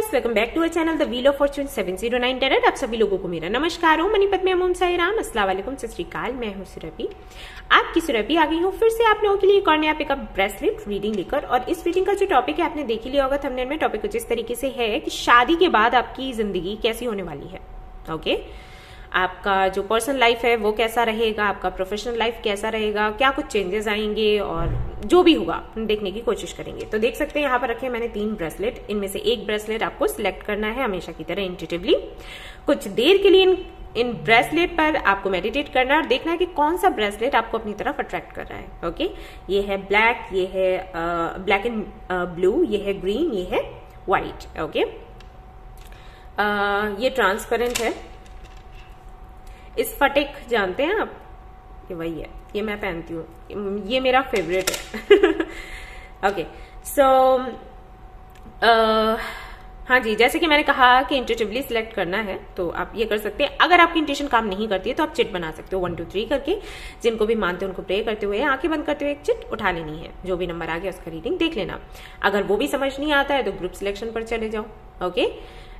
Viewers, welcome back to our channel the wheel of fortune 709 tarot. आप सभी लोगों को मेरा नमस्कार हो, मनीपत में ओम साई राम, अस्सलाम वालेकुम, सत श्री अकाल। मैं हूं सुरभि, आपकी सुरभि आ गई हूं फिर से आप लोगों के लिए एक और नया पिकअप ब्रेसलेट रीडिंग लेकर। और इस रीडिंग का जो टॉपिक है आपने देख ही लिया होगा थंबनेल में। टॉपिक कुछ इस तरीके से है कि शादी के बाद आपकी जिंदगी कैसी होने वाली है। ओके, आपका जो पर्सनल लाइफ है वो कैसा रहेगा, आपका प्रोफेशनल लाइफ कैसा रहेगा, क्या कुछ चेंजेस आएंगे, और जो भी होगा देखने की कोशिश करेंगे। तो देख सकते हैं यहाँ पर रखे मैंने 3 ब्रेसलेट। इनमें से एक ब्रेसलेट आपको सिलेक्ट करना है हमेशा की तरह इंट्यूटिवली। कुछ देर के लिए इन ब्रेसलेट पर आपको मेडिटेट करना है और देखना है कि कौन सा ब्रेसलेट आपको अपनी तरफ अट्रैक्ट कर रहा है। ओके, ये है ब्लैक, ये है ब्लैक एंड ब्लू, ये है ग्रीन, ये है व्हाइट। ओके, ये ट्रांसपेरेंट है। इस फटिक जानते हैं आप, ये वही है, ये मैं पहनती हूँ, ये मेरा फेवरेट है। ओके, सो हाँ जी, जैसे कि मैंने कहा कि इंट्यूटिवली सिलेक्ट करना है, तो आप ये कर सकते हैं। अगर आपकी इंट्यूशन काम नहीं करती है तो आप चिट बना सकते हो 1 2 3 करके। जिनको भी मानते हो उनको प्रे करते हुए आंखें बंद करते हुए एक चिट उठा लेनी है। जो भी नंबर आ गया उसका रीडिंग देख लेना। अगर वो भी समझ नहीं आता है तो ग्रुप सिलेक्शन पर चले जाओ। ओके,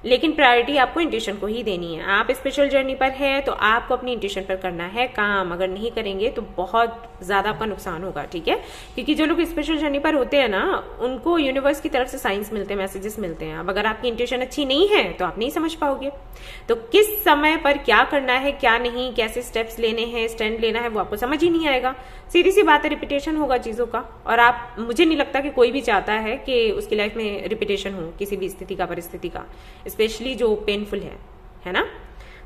लेकिन प्रायोरिटी आपको इंट्यूशन को ही देनी है। आप स्पिरिचुअल जर्नी पर है तो आपको अपनी इंट्यूशन पर करना है काम। अगर नहीं करेंगे तो बहुत ज्यादा आपका नुकसान होगा, ठीक है। क्योंकि जो लोग स्पिरिचुअल जर्नी पर होते हैं ना, उनको यूनिवर्स की तरफ से साइंस मिलते हैं, मैसेजेस मिलते हैं। अब अगर आपकी इंट्यूशन अच्छी नहीं है तो आप नहीं समझ पाओगे। तो किस समय पर क्या करना है, क्या नहीं, कैसे स्टेप्स लेने हैं, स्टैंड लेना है, वो आपको समझ ही नहीं आएगा। सीधी सी बात है, रिपीटेशन होगा चीजों का। और आप, मुझे नहीं लगता कि कोई भी चाहता है कि उसकी लाइफ में रिपीटेशन हो किसी भी स्थिति का, परिस्थिति का, स्पेशली जो पेनफुल है ना।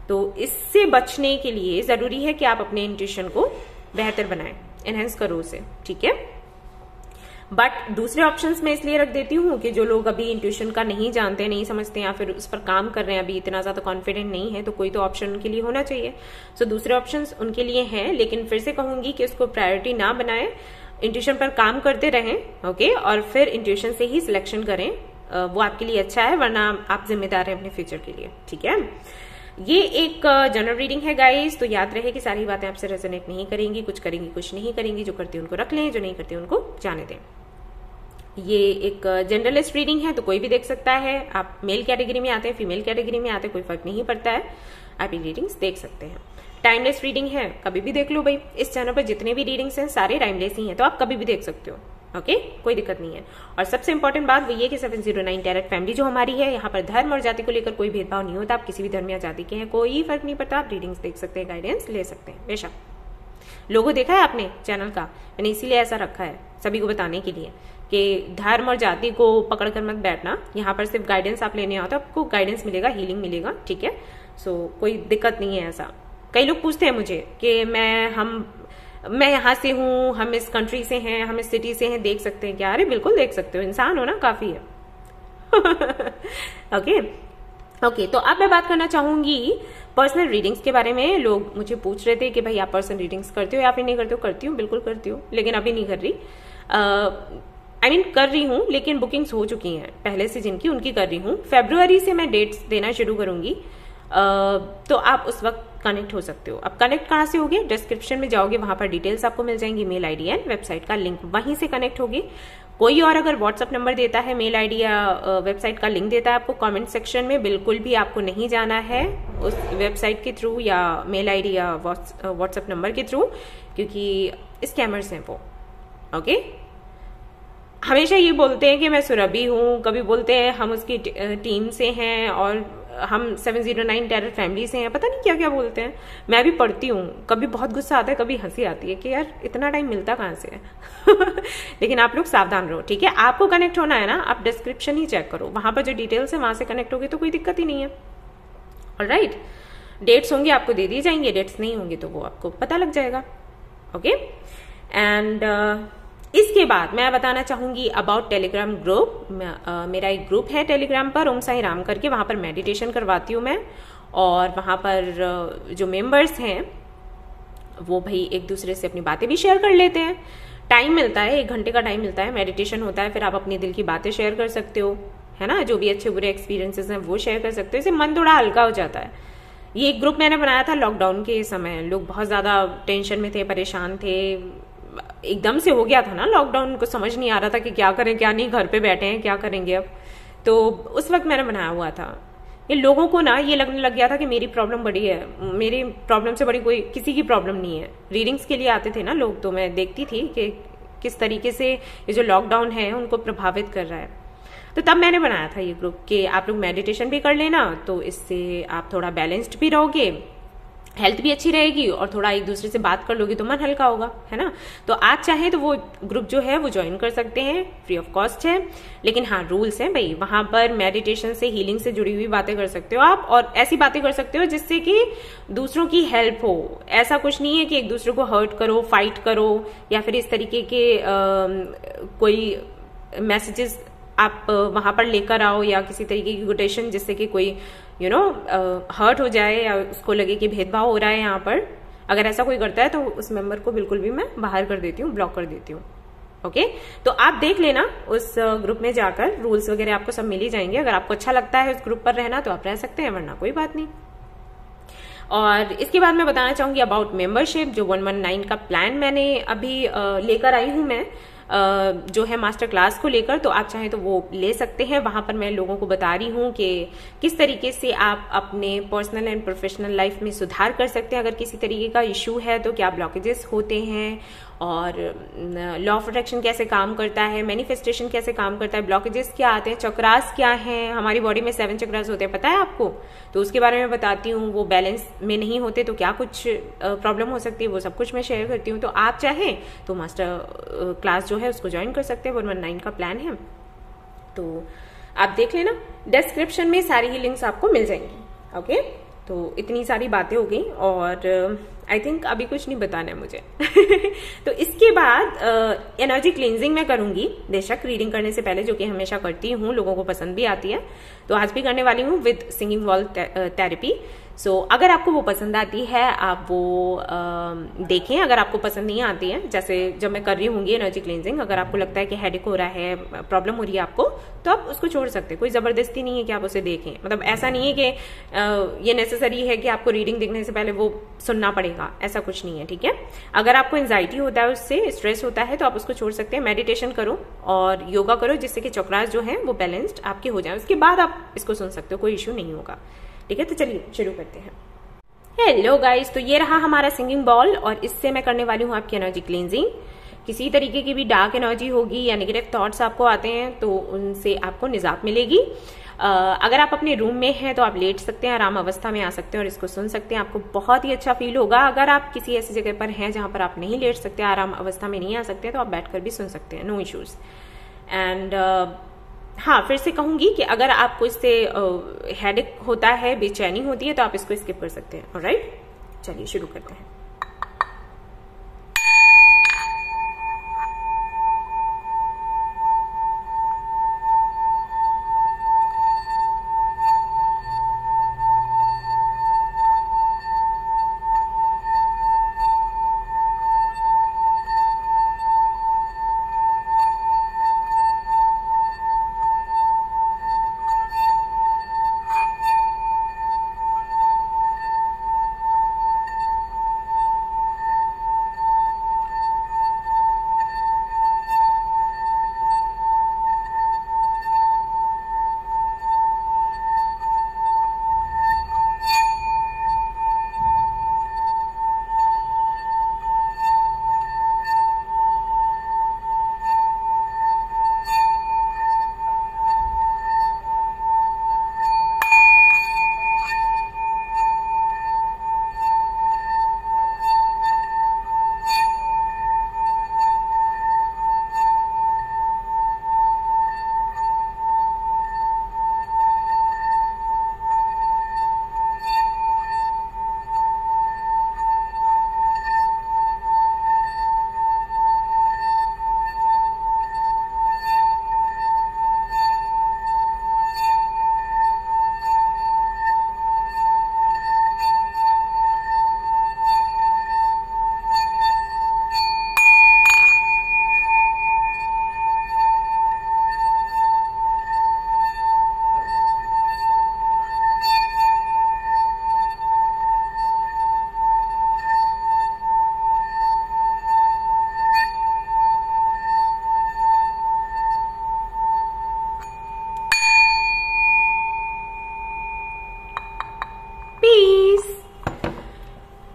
तो इससे बचने के लिए जरूरी है कि आप अपने इंट्यूशन को बेहतर बनाएं, एनहेंस करो उसे, ठीक है। बट दूसरे ऑप्शंस में इसलिए रख देती हूँ कि जो लोग अभी इंट्यूशन का नहीं जानते, नहीं समझते, या फिर उस पर काम कर रहे हैं, अभी इतना ज्यादा कॉन्फिडेंट नहीं है, तो कोई तो ऑप्शन उनके लिए होना चाहिए। सो दूसरे ऑप्शंस उनके लिए हैं, लेकिन फिर से कहूंगी कि उसको प्रायोरिटी ना बनाएं, इंट्यूशन पर काम करते रहें। ओके, और फिर इंट्यूशन से ही सिलेक्शन करें, वो आपके लिए अच्छा है, वरना आप जिम्मेदार हैं अपने फ्यूचर के लिए, ठीक है। ये एक जनरल रीडिंग है गाइस, तो याद रहे कि सारी बातें आपसे रेजोनेट नहीं करेंगी, कुछ करेंगी कुछ नहीं करेंगी। जो करती है उनको रख लें, जो नहीं करती उनको जाने दें। ये एक जनरलिस्ट रीडिंग है, तो कोई भी देख सकता है। आप मेल कैटेगरी में आते हैं, फीमेल कैटेगरी में आते हैं, कोई फर्क नहीं पड़ता है, आप ये रीडिंग्स देख सकते हैं। टाइमलेस रीडिंग है, कभी भी देख लो भाई। इस चैनल पर जितने भी रीडिंग्स हैं सारे टाइमलेस ही हैं, तो आप कभी भी देख सकते हो। ओके, कोई दिक्कत नहीं है। और सबसे इंपॉर्टेंट बात वो ये कि 709 टैरेट फैमिली जो हमारी है, यहाँ पर धर्म और जाति को लेकर कोई भेदभाव नहीं होता। आप किसी भी धर्म या जाति के हैं, कोई फर्क नहीं पड़ता, आप रीडिंग्स देख सकते हैं, गाइडेंस ले सकते हैं बेशक। लोगो देखा है आपने चैनल का, मैंने इसीलिए ऐसा रखा है सभी को बताने के लिए कि धर्म और जाति को पकड़ कर मत बैठना। यहाँ पर सिर्फ गाइडेंस आप लेने आओ तो आपको गाइडेंस मिलेगा, हीलिंग मिलेगा, ठीक है। सो कोई दिक्कत नहीं है ऐसा। कई लोग पूछते हैं मुझे कि मैं यहाँ से हूँ, हम इस कंट्री से हैं, हम इस सिटी से हैं, देख सकते हैं क्या? अरे बिल्कुल देख सकते हो, इंसान हो ना, काफी है। ओके, तो अब मैं बात करना चाहूंगी पर्सनल रीडिंग्स के बारे में। लोग मुझे पूछ रहे थे कि भाई आप पर्सनल रीडिंग्स करते हो या फिर नहीं करते हो? करती हूँ, बिल्कुल करती हूँ, लेकिन अभी नहीं कर रही। कर रही हूँ, लेकिन बुकिंग्स हो चुकी हैं पहले से जिनकी, उनकी कर रही हूँ। फरवरी से मैं डेट्स देना शुरू करूंगी, तो आप उस वक्त कनेक्ट हो सकते हो। अब कनेक्ट कहाँ से होगे? डिस्क्रिप्शन में जाओगे, वहां पर डिटेल्स आपको मिल जाएंगी, मेल आईडी एंड वेबसाइट का लिंक, वहीं से कनेक्ट होगी। कोई और अगर व्हाट्सअप नंबर देता है, मेल आईडी या वेबसाइट का लिंक देता है आपको कमेंट सेक्शन में, बिल्कुल भी आपको नहीं जाना है उस वेबसाइट के थ्रू या मेल आईडी या व्हाट्सअप नंबर के थ्रू, क्योंकि स्कैमर्स हैं वो। ओके, हमेशा ये बोलते हैं कि मैं सुरभि हूँ, कभी बोलते हैं हम उसकी टीम से हैं, और हम 709 टैरेट फैमिली से हैं, पता नहीं क्या क्या बोलते हैं। मैं भी पढ़ती हूँ, कभी बहुत गुस्सा आता है, कभी हंसी आती है कि यार इतना टाइम मिलता कहाँ से है। लेकिन आप लोग सावधान रहो, ठीक है। आपको कनेक्ट होना है ना, आप डिस्क्रिप्शन ही चेक करो, वहां पर जो डिटेल्स है वहां से कनेक्ट होगी तो कोई दिक्कत ही नहीं है। ऑलराइट, डेट्स होंगे आपको दे दिए जाएंगे, डेट्स नहीं होंगे तो वो आपको पता लग जाएगा। ओके, एंड इसके बाद मैं बताना चाहूंगी अबाउट टेलीग्राम ग्रुप। मेरा एक ग्रुप है टेलीग्राम पर, ओम साई राम करके, वहां पर मेडिटेशन करवाती हूँ मैं। और वहां पर जो मेंबर्स हैं वो भाई एक दूसरे से अपनी बातें भी शेयर कर लेते हैं। टाइम मिलता है, 1 घंटे का टाइम मिलता है, मेडिटेशन होता है, फिर आप अपने दिल की बातें शेयर कर सकते हो, है ना। जो भी अच्छे बुरे एक्सपीरियंसेस हैं वो शेयर कर सकते हो, इससे मन थोड़ा हल्का हो जाता है। ये एक ग्रुप मैंने बनाया था लॉकडाउन के समय, लोग बहुत ज्यादा टेंशन में थे, परेशान थे, एकदम से हो गया था ना लॉकडाउन, को समझ नहीं आ रहा था कि क्या करें क्या नहीं, घर पे बैठे हैं क्या करेंगे अब, तो उस वक्त मैंने बनाया हुआ था। ये लोगों को ना ये लगने लग गया था कि मेरी प्रॉब्लम बड़ी है, मेरी प्रॉब्लम से बड़ी कोई किसी की प्रॉब्लम नहीं है। रीडिंग्स के लिए आते थे ना लोग, तो मैं देखती थी कि किस तरीके से ये जो लॉकडाउन है उनको प्रभावित कर रहा है। तो तब मैंने बनाया था ये ग्रुप कि आप लोग मेडिटेशन भी कर लेना, तो इससे आप थोड़ा बैलेंस्ड भी रहोगे, हेल्थ भी अच्छी रहेगी और थोड़ा एक दूसरे से बात कर लोगे तो मन हल्का होगा, है ना। तो आप चाहें तो वो ग्रुप जो है वो ज्वाइन कर सकते हैं, फ्री ऑफ कॉस्ट है। लेकिन हाँ, रूल्स हैं भाई, वहां पर मेडिटेशन से, हीलिंग से जुड़ी हुई बातें कर सकते हो आप, और ऐसी बातें कर सकते हो जिससे कि दूसरों की हेल्प हो। ऐसा कुछ नहीं है कि एक दूसरे को हर्ट करो, फाइट करो, या फिर इस तरीके के कोई मैसेजेस आप वहां पर लेकर आओ, या किसी तरीके की कोटेशन जिससे कि कोई हर्ट हो जाए या उसको लगे कि भेदभाव हो रहा है यहाँ पर। अगर ऐसा कोई करता है तो उस मेंबर को बिल्कुल भी मैं बाहर कर देती हूँ, ब्लॉक कर देती हूँ। ओके, तो आप देख लेना उस ग्रुप में जाकर, रूल्स वगैरह आपको सब मिल ही जाएंगे। अगर आपको अच्छा लगता है उस ग्रुप पर रहना तो आप रह सकते हैं, वरना कोई बात नहीं। और इसके बाद मैं बताना चाहूंगी अबाउट मेंबरशिप। जो 119 का प्लान मैंने अभी लेकर आई हूं मैं, जो है मास्टर क्लास को लेकर, तो आप चाहें तो वो ले सकते हैं। वहां पर मैं लोगों को बता रही हूँ कि किस तरीके से आप अपने पर्सनल एंड प्रोफेशनल लाइफ में सुधार कर सकते हैं। अगर किसी तरीके का इशू है तो क्या ब्लॉकेजेस होते हैं, और लॉ ऑफ अट्रैक्शन कैसे काम करता है, मैनिफेस्टेशन कैसे काम करता है, ब्लॉकेजेस क्या आते हैं, चक्रास क्या हैं। हमारी बॉडी में 7 चक्रास होते हैं, पता है आपको? तो उसके बारे में बताती हूँ। वो बैलेंस में नहीं होते तो क्या कुछ प्रॉब्लम हो सकती है, वो सब कुछ मैं शेयर करती हूँ। तो आप चाहें तो मास्टर क्लास जो है उसको ज्वाइन कर सकते हैं, 119 का प्लान है। तो आप देख लेना, डिस्क्रिप्शन में सारी ही लिंक्स आपको मिल जाएंगी। ओके, तो इतनी सारी बातें हो गई, और आई थिंक अभी कुछ नहीं बताना है मुझे। तो इसके बाद एनर्जी क्लींजिंग मैं करूंगी, बेशक रीडिंग करने से पहले, जो कि हमेशा करती हूँ, लोगों को पसंद भी आती है। तो आज भी करने वाली हूँ विद सिंगिंग बॉल थेरेपी। सो अगर आपको वो पसंद आती है आप वो देखें। अगर आपको पसंद नहीं आती है, जैसे जब मैं कर रही होंगी एनर्जी क्लींजिंग, अगर आपको लगता है कि हेडेक हो रहा है, प्रॉब्लम हो रही है आपको, तो आप उसको छोड़ सकते हैं। कोई जबरदस्ती नहीं है कि आप उसे देखें। मतलब ऐसा नहीं है कि ये नेसेसरी है कि आपको रीडिंग देखने से पहले वो सुनना पड़ेगा, ऐसा कुछ नहीं है, ठीक है। अगर आपको एंजाइटी होता है, उससे स्ट्रेस होता है, तो आप उसको छोड़ सकते हैं। मेडिटेशन करो और योगा करो, जिससे कि चक्रास जो है वो बैलेंस्ड आपके हो जाए। उसके बाद आप इसको सुन सकते हो, कोई इश्यू नहीं होगा, ठीक है। तो चलिए शुरू करते हैं। हेलो गाइस, तो ये रहा हमारा सिंगिंग बॉल, और इससे मैं करने वाली हूँ आपकी एनर्जी क्लींजिंग। किसी तरीके की भी डार्क एनर्जी होगी या नेगेटिव थॉट्स आपको आते हैं तो उनसे आपको निजात मिलेगी। अगर आप अपने रूम में हैं तो आप लेट सकते हैं, आराम अवस्था में आ सकते हैं और इसको सुन सकते हैं। आपको बहुत ही अच्छा फील होगा। अगर आप किसी ऐसी जगह पर हैं जहां पर आप नहीं लेट सकते, आराम अवस्था में नहीं आ सकते, तो आप बैठकर भी सुन सकते हैं, नो इश्यूज। एंड हाँ, फिर से कहूंगी कि अगर आपको इससे हेडेक होता है, बेचैनी होती है, तो आप इसको स्किप कर सकते हैं। ऑलराइट, चलिए शुरू करते हैं।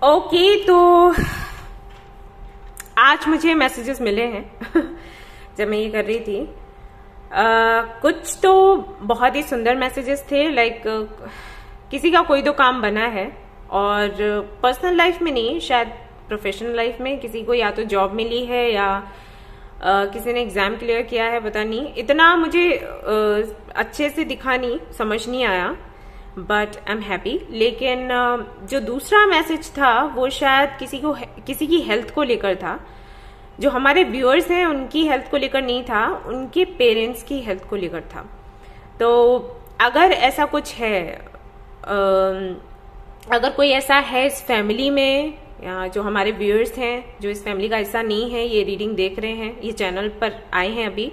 ओके, तो आज मुझे मैसेजेस मिले हैं जब मैं ये कर रही थी। कुछ तो बहुत ही सुंदर मैसेजेस थे, लाइक किसी का कोई तो काम बना है, और पर्सनल लाइफ में नहीं, शायद प्रोफेशनल लाइफ में किसी को या तो जॉब मिली है या किसी ने एग्जाम क्लियर किया है, पता नहीं। इतना मुझे अच्छे से दिखा नहीं, समझ नहीं आया, बट आई एम हैप्पी। लेकिन जो दूसरा मैसेज था वो शायद किसी की हेल्थ को लेकर था। जो हमारे व्यूअर्स हैं उनकी हेल्थ को लेकर नहीं था, उनके पेरेंट्स की हेल्थ को लेकर था। तो अगर ऐसा कुछ है, अगर कोई ऐसा है इस फैमिली में, या जो हमारे व्यूअर्स हैं जो इस फैमिली का हिस्सा नहीं है, ये रीडिंग देख रहे हैं, ये चैनल पर आए हैं अभी,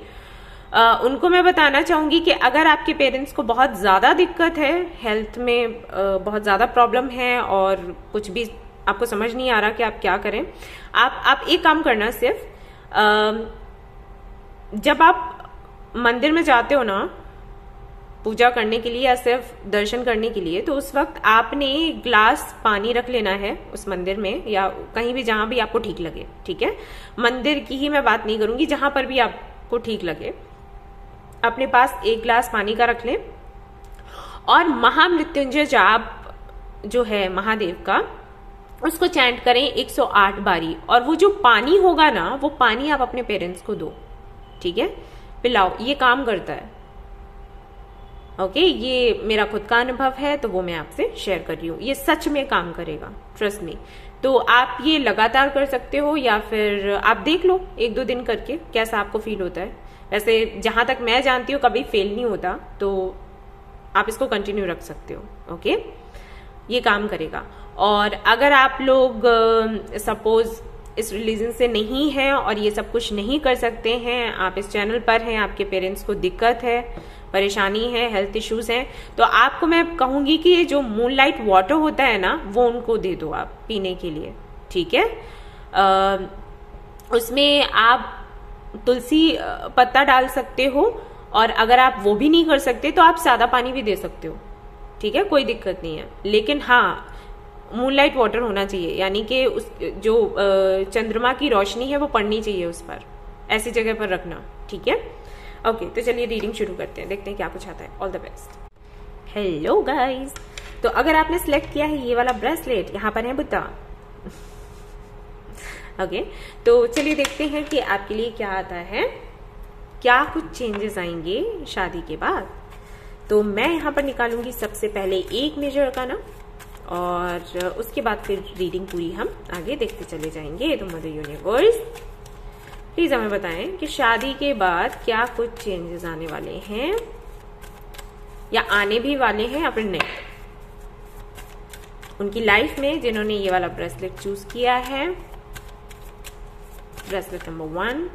उनको मैं बताना चाहूंगी कि अगर आपके पेरेंट्स को बहुत ज्यादा दिक्कत है, हेल्थ में बहुत ज्यादा प्रॉब्लम है और कुछ भी आपको समझ नहीं आ रहा कि आप क्या करें, आप एक काम करना, सिर्फ जब आप मंदिर में जाते हो ना पूजा करने के लिए या सिर्फ दर्शन करने के लिए, तो उस वक्त आपने एक ग्लास पानी रख लेना है उस मंदिर में या कहीं भी जहां भी आपको ठीक लगे, ठीक है। मंदिर की ही मैं बात नहीं करूंगी, जहां पर भी आपको ठीक लगे अपने पास एक ग्लास पानी का रख लें, और महामृत्युंजय जाप जो है महादेव का, उसको चैंट करें 108 बारी, और वो जो पानी होगा ना, वो पानी आप अपने पेरेंट्स को दो, ठीक है, पिलाओ। ये काम करता है। ओके, ये मेरा खुद का अनुभव है, तो वो मैं आपसे शेयर कर रही हूँ। ये सच में काम करेगा, ट्रस्ट मी। तो आप ये लगातार कर सकते हो, या फिर आप देख लो 1-2 दिन करके कैसा आपको फील होता है। वैसे जहां तक मैं जानती हूँ कभी फेल नहीं होता, तो आप इसको कंटिन्यू रख सकते हो। ओके, ये काम करेगा। और अगर आप लोग सपोज इस रिलीजन से नहीं हैं और ये सब कुछ नहीं कर सकते हैं, आप इस चैनल पर हैं, आपके पेरेंट्स को दिक्कत है, परेशानी है, हेल्थ इश्यूज हैं, तो आपको मैं कहूंगी कि जो मूनलाइट वाटर होता है ना, वो उनको दे दो आप पीने के लिए, ठीक है। उसमें आप तुलसी पत्ता डाल सकते हो, और अगर आप वो भी नहीं कर सकते तो आप सादा पानी भी दे सकते हो, ठीक है, कोई दिक्कत नहीं है। लेकिन हाँ, मूनलाइट वाटर होना चाहिए, यानी कि उस जो चंद्रमा की रोशनी है वो पड़नी चाहिए उस पर, ऐसी जगह पर रखना, ठीक है। ओके, तो चलिए रीडिंग शुरू करते हैं, देखते हैं क्या कुछ आता है। All the best. Hello guys, तो अगर आपने सिलेक्ट किया है ये वाला ब्रेसलेट, यहाँ पर है बुद्धा। ओके, तो चलिए देखते हैं कि आपके लिए क्या आता है, क्या कुछ चेंजेस आएंगे शादी के बाद। तो मैं यहाँ पर निकालूंगी सबसे पहले एक मेजर का ना, और उसके बाद फिर रीडिंग पूरी हम आगे देखते चले जाएंगे। तो मदर यूनिवर्स प्लीज हमें बताएं कि शादी के बाद क्या कुछ चेंजेस आने वाले हैं, या आने भी वाले हैं या फिर नहीं, उनकी लाइफ में जिन्होंने ये वाला ब्रेसलेट चूज किया है। Bracelet number 1,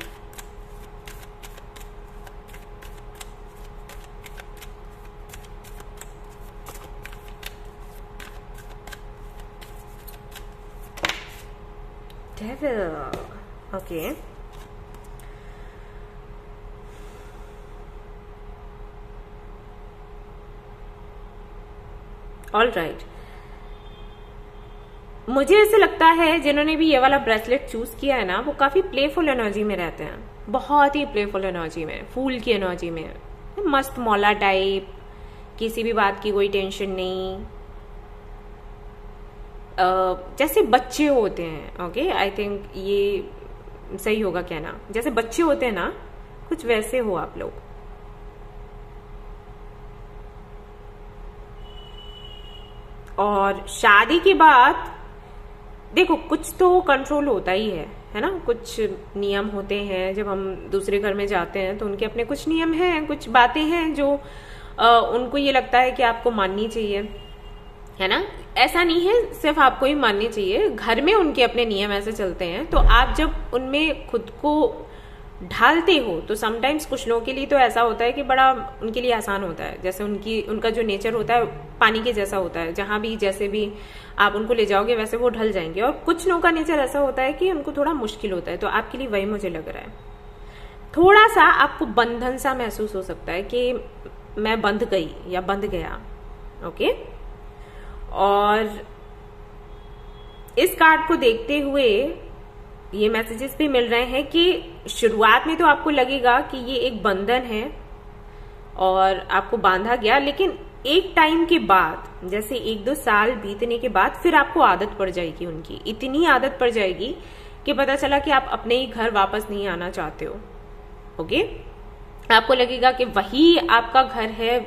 Devil. Okay. All right. मुझे ऐसे लगता है जिन्होंने भी ये वाला ब्रेसलेट चूज किया है ना, वो काफी प्लेफुल एनर्जी में रहते हैं, बहुत ही प्लेफुल एनर्जी में, फूल की एनर्जी में, मस्त मौला टाइप, किसी भी बात की कोई टेंशन नहीं, जैसे बच्चे होते हैं। ओके, आई थिंक ये सही होगा कहना, जैसे बच्चे होते हैं ना, कुछ वैसे हो आप लोग। और शादी के बाद देखो कुछ तो कंट्रोल होता ही है ना, कुछ नियम होते हैं। जब हम दूसरे घर में जाते हैं तो उनके अपने कुछ नियम हैं, कुछ बातें हैं जो उनको ये लगता है कि आपको माननी चाहिए, है ना। ऐसा नहीं है सिर्फ आपको ही माननी चाहिए, घर में उनके अपने नियम ऐसे चलते हैं। तो आप जब उनमें खुद को ढालते हो तो समटाइम्स कुछ लोगों के लिए तो ऐसा होता है कि बड़ा उनके लिए आसान होता है, जैसे उनका जो नेचर होता है पानी के जैसा होता है, जहां भी जैसे भी आप उनको ले जाओगे वैसे वो ढल जाएंगे। और कुछ लोगों का नेचर ऐसा होता है कि उनको थोड़ा मुश्किल होता है, तो आपके लिए वही मुझे लग रहा है। थोड़ा सा आपको बंधन सा महसूस हो सकता है कि मैं बंध गई या बंध गया। ओके, और इस कार्ड को देखते हुए ये मैसेजेस भी मिल रहे हैं कि शुरुआत में तो आपको लगेगा कि ये एक बंधन है और आपको बांधा गया, लेकिन एक टाइम के बाद, जैसे 1-2 साल बीतने के बाद फिर आपको आदत पड़ जाएगी उनकी, इतनी आदत पड़ जाएगी कि पता चला कि आप अपने ही घर वापस नहीं आना चाहते हो। ओके, आपको लगेगा कि वही आपका घर है,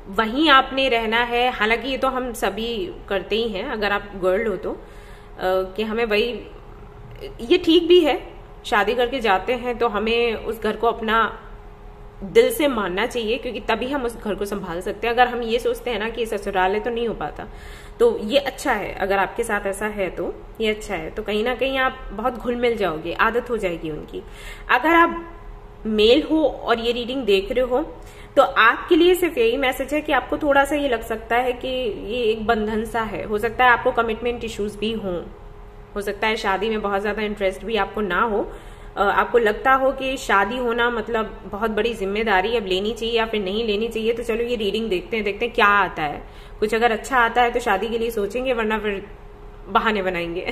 वहीं आपने रहना है। हालांकि ये तो हम सभी करते ही हैं, अगर आप गर्ल हो तो, कि हमें वही, ये ठीक भी है, शादी करके जाते हैं तो हमें उस घर को अपना दिल से मानना चाहिए, क्योंकि तभी हम उस घर को संभाल सकते हैं। अगर हम ये सोचते हैं ना कि ससुराल है तो नहीं हो पाता, तो ये अच्छा है, अगर आपके साथ ऐसा है तो ये अच्छा है। तो कहीं ना कहीं आप बहुत घुल मिल जाओगे, आदत हो जाएगी उनकी। अगर आप मेल हो और ये रीडिंग देख रहे हो तो आपके लिए सिर्फ यही मैसेज है कि आपको थोड़ा सा ये लग सकता है कि ये एक बंधन सा है। हो सकता है आपको कमिटमेंट इश्यूज भी हो सकता है शादी में बहुत ज्यादा इंटरेस्ट भी आपको ना हो, आपको लगता हो कि शादी होना मतलब बहुत बड़ी जिम्मेदारी अब लेनी चाहिए या फिर नहीं लेनी चाहिए। तो चलो ये रीडिंग देखते हैं क्या आता है। कुछ अगर अच्छा आता है तो शादी के लिए सोचेंगे, वरना फिर बहाने बनाएंगे।